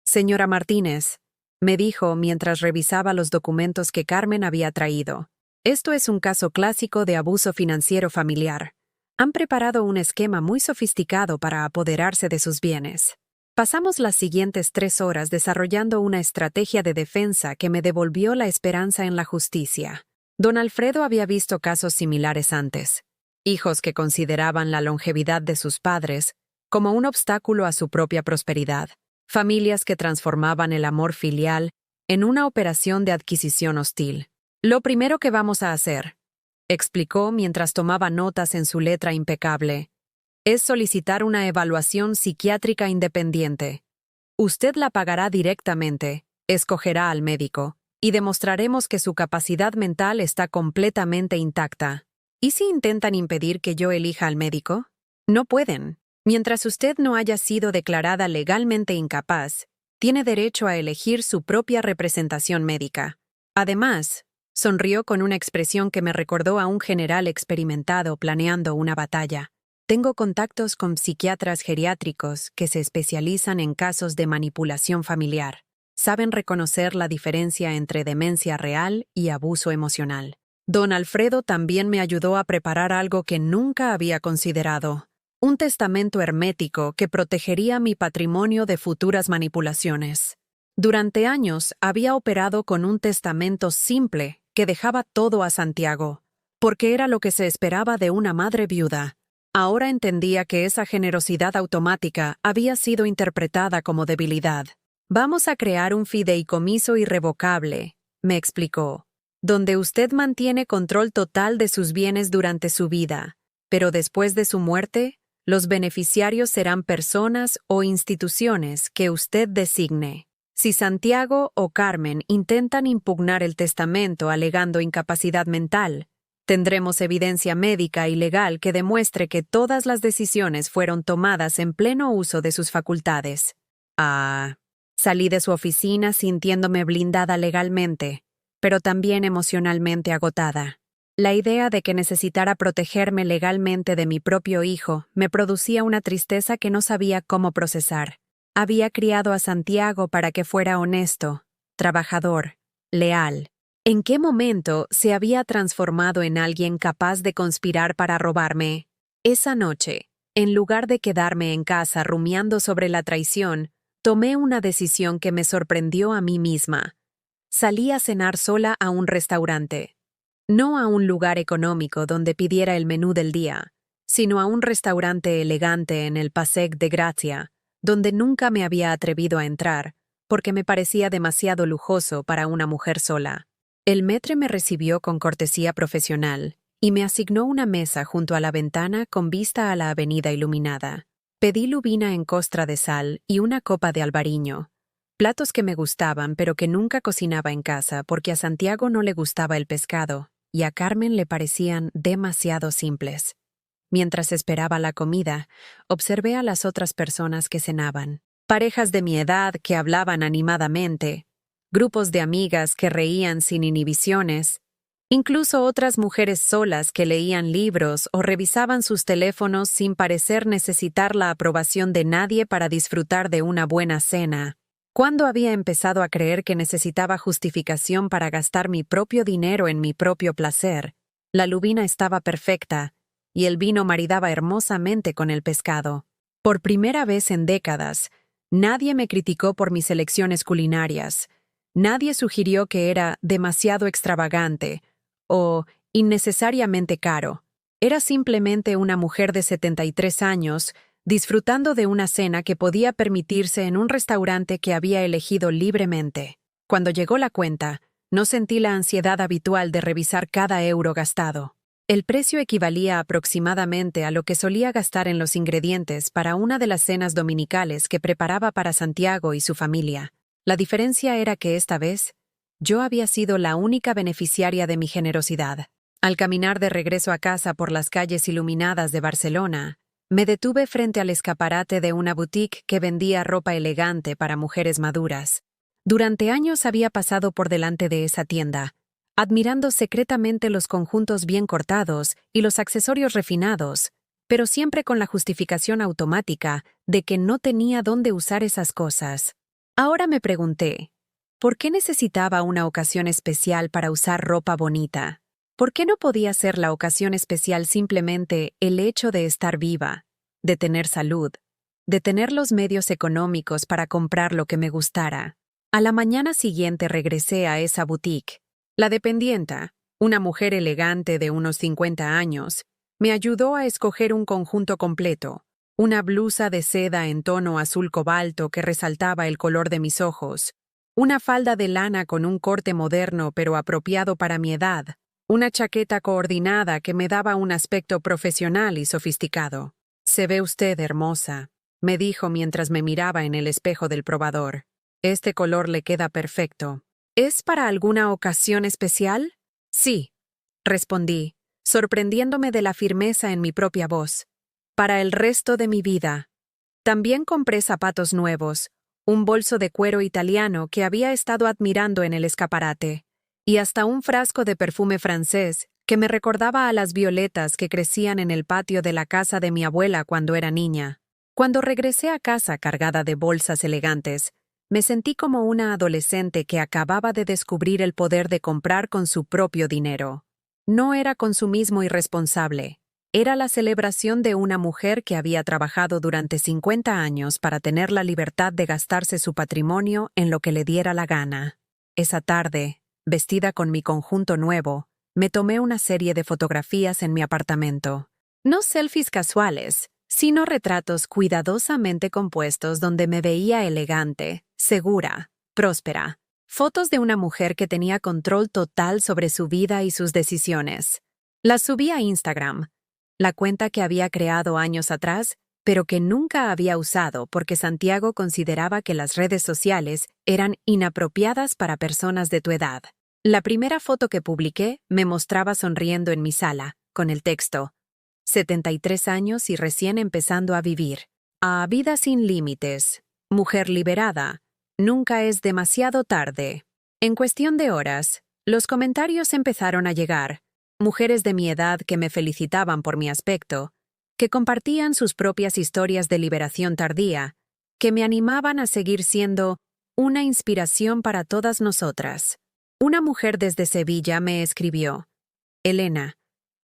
«Señora Martínez», me dijo mientras revisaba los documentos que Carmen había traído. «Esto es un caso clásico de abuso financiero familiar. Han preparado un esquema muy sofisticado para apoderarse de sus bienes. Pasamos las siguientes 3 horas desarrollando una estrategia de defensa que me devolvió la esperanza en la justicia. Don Alfredo había visto casos similares antes. Hijos que consideraban la longevidad de sus padres como un obstáculo a su propia prosperidad. Familias que transformaban el amor filial en una operación de adquisición hostil. Lo primero que vamos a hacer, explicó mientras tomaba notas en su letra impecable, es solicitar una evaluación psiquiátrica independiente. Usted la pagará directamente, escogerá al médico, y demostraremos que su capacidad mental está completamente intacta. ¿Y si intentan impedir que yo elija al médico? No pueden. Mientras usted no haya sido declarada legalmente incapaz, tiene derecho a elegir su propia representación médica. Además, sonrió con una expresión que me recordó a un general experimentado planeando una batalla. Tengo contactos con psiquiatras geriátricos que se especializan en casos de manipulación familiar. Saben reconocer la diferencia entre demencia real y abuso emocional. Don Alfredo también me ayudó a preparar algo que nunca había considerado. Un testamento hermético que protegería mi patrimonio de futuras manipulaciones. Durante años había operado con un testamento simple que dejaba todo a Santiago, porque era lo que se esperaba de una madre viuda. Ahora entendía que esa generosidad automática había sido interpretada como debilidad. Vamos a crear un fideicomiso irrevocable, me explicó, donde usted mantiene control total de sus bienes durante su vida, pero después de su muerte, los beneficiarios serán personas o instituciones que usted designe. Si Santiago o Carmen intentan impugnar el testamento alegando incapacidad mental, tendremos evidencia médica y legal que demuestre que todas las decisiones fueron tomadas en pleno uso de sus facultades. Salí de su oficina sintiéndome blindada legalmente, pero también emocionalmente agotada. La idea de que necesitara protegerme legalmente de mi propio hijo me producía una tristeza que no sabía cómo procesar. Había criado a Santiago para que fuera honesto, trabajador, leal. ¿En qué momento se había transformado en alguien capaz de conspirar para robarme? Esa noche, en lugar de quedarme en casa rumiando sobre la traición, tomé una decisión que me sorprendió a mí misma. Salí a cenar sola a un restaurante. No a un lugar económico donde pidiera el menú del día, sino a un restaurante elegante en el Passeig de Gracia, donde nunca me había atrevido a entrar, porque me parecía demasiado lujoso para una mujer sola. El maître me recibió con cortesía profesional y me asignó una mesa junto a la ventana con vista a la avenida iluminada. Pedí lubina en costra de sal y una copa de albariño, platos que me gustaban pero que nunca cocinaba en casa porque a Santiago no le gustaba el pescado y a Carmen le parecían demasiado simples. Mientras esperaba la comida, observé a las otras personas que cenaban. Parejas de mi edad que hablaban animadamente, grupos de amigas que reían sin inhibiciones, incluso otras mujeres solas que leían libros o revisaban sus teléfonos sin parecer necesitar la aprobación de nadie para disfrutar de una buena cena. ¿Cuándo había empezado a creer que necesitaba justificación para gastar mi propio dinero en mi propio placer? La lubina estaba perfecta, y el vino maridaba hermosamente con el pescado. Por primera vez en décadas, nadie me criticó por mis elecciones culinarias. Nadie sugirió que era demasiado extravagante o innecesariamente caro. Era simplemente una mujer de 73 años disfrutando de una cena que podía permitirse en un restaurante que había elegido libremente. Cuando llegó la cuenta, no sentí la ansiedad habitual de revisar cada euro gastado. El precio equivalía aproximadamente a lo que solía gastar en los ingredientes para una de las cenas dominicales que preparaba para Santiago y su familia. La diferencia era que esta vez, yo había sido la única beneficiaria de mi generosidad. Al caminar de regreso a casa por las calles iluminadas de Barcelona, me detuve frente al escaparate de una boutique que vendía ropa elegante para mujeres maduras. Durante años había pasado por delante de esa tienda, admirando secretamente los conjuntos bien cortados y los accesorios refinados, pero siempre con la justificación automática de que no tenía dónde usar esas cosas. Ahora me pregunté, ¿por qué necesitaba una ocasión especial para usar ropa bonita? ¿Por qué no podía ser la ocasión especial simplemente el hecho de estar viva, de tener salud, de tener los medios económicos para comprar lo que me gustara? A la mañana siguiente regresé a esa boutique. La dependienta, una mujer elegante de unos 50 años, me ayudó a escoger un conjunto completo, una blusa de seda en tono azul cobalto que resaltaba el color de mis ojos, una falda de lana con un corte moderno pero apropiado para mi edad, una chaqueta coordinada que me daba un aspecto profesional y sofisticado. «Se ve usted hermosa», me dijo mientras me miraba en el espejo del probador. «Este color le queda perfecto». «¿Es para alguna ocasión especial?» «Sí», respondí, sorprendiéndome de la firmeza en mi propia voz. «Para el resto de mi vida». También compré zapatos nuevos, un bolso de cuero italiano que había estado admirando en el escaparate, y hasta un frasco de perfume francés que me recordaba a las violetas que crecían en el patio de la casa de mi abuela cuando era niña. Cuando regresé a casa cargada de bolsas elegantes, me sentí como una adolescente que acababa de descubrir el poder de comprar con su propio dinero. No era consumismo irresponsable. Era la celebración de una mujer que había trabajado durante 50 años para tener la libertad de gastarse su patrimonio en lo que le diera la gana. Esa tarde, vestida con mi conjunto nuevo, me tomé una serie de fotografías en mi apartamento. No selfies casuales, sino retratos cuidadosamente compuestos donde me veía elegante, segura, próspera. Fotos de una mujer que tenía control total sobre su vida y sus decisiones. Las subí a Instagram, la cuenta que había creado años atrás, pero que nunca había usado porque Santiago consideraba que las redes sociales eran inapropiadas para personas de tu edad. La primera foto que publiqué me mostraba sonriendo en mi sala, con el texto: 73 años y recién empezando a vivir. A vida sin límites. Mujer liberada. Nunca es demasiado tarde. En cuestión de horas, los comentarios empezaron a llegar. Mujeres de mi edad que me felicitaban por mi aspecto, que compartían sus propias historias de liberación tardía, que me animaban a seguir siendo una inspiración para todas nosotras. Una mujer desde Sevilla me escribió: «Elena,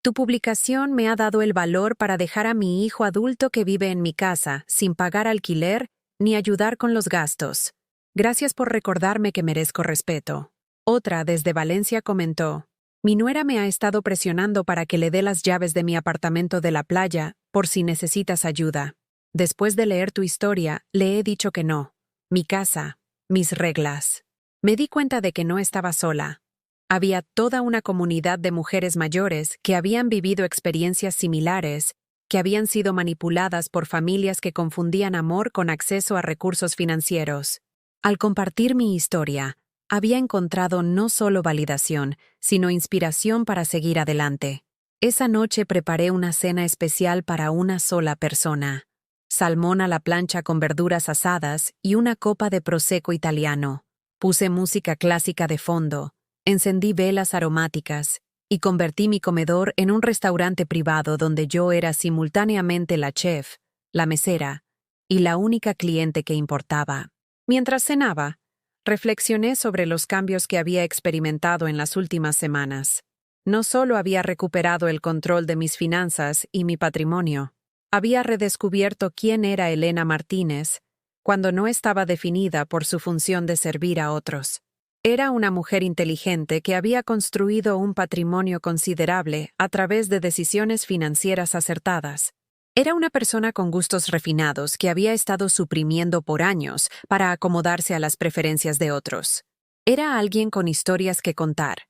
tu publicación me ha dado el valor para dejar a mi hijo adulto que vive en mi casa sin pagar alquiler ni ayudar con los gastos. Gracias por recordarme que merezco respeto». Otra desde Valencia comentó: «Mi nuera me ha estado presionando para que le dé las llaves de mi apartamento de la playa por si necesitas ayuda. Después de leer tu historia, le he dicho que no. Mi casa, mis reglas». Me di cuenta de que no estaba sola. Había toda una comunidad de mujeres mayores que habían vivido experiencias similares, que habían sido manipuladas por familias que confundían amor con acceso a recursos financieros. Al compartir mi historia, había encontrado no solo validación, sino inspiración para seguir adelante. Esa noche preparé una cena especial para una sola persona: salmón a la plancha con verduras asadas y una copa de prosecco italiano. Puse música clásica de fondo, encendí velas aromáticas y convertí mi comedor en un restaurante privado donde yo era simultáneamente la chef, la mesera y la única cliente que importaba. Mientras cenaba, reflexioné sobre los cambios que había experimentado en las últimas semanas. No solo había recuperado el control de mis finanzas y mi patrimonio, había redescubierto quién era Elena Martínez cuando no estaba definida por su función de servir a otros. Era una mujer inteligente que había construido un patrimonio considerable a través de decisiones financieras acertadas. Era una persona con gustos refinados que había estado suprimiendo por años para acomodarse a las preferencias de otros. Era alguien con historias que contar,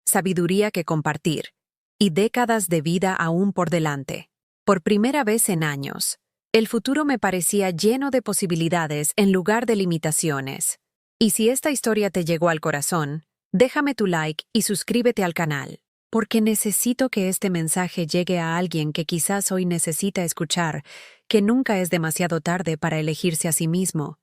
sabiduría que compartir y décadas de vida aún por delante. Por primera vez en años, el futuro me parecía lleno de posibilidades en lugar de limitaciones. Y si esta historia te llegó al corazón, déjame tu like y suscríbete al canal, porque necesito que este mensaje llegue a alguien que quizás hoy necesita escuchar que nunca es demasiado tarde para elegirse a sí mismo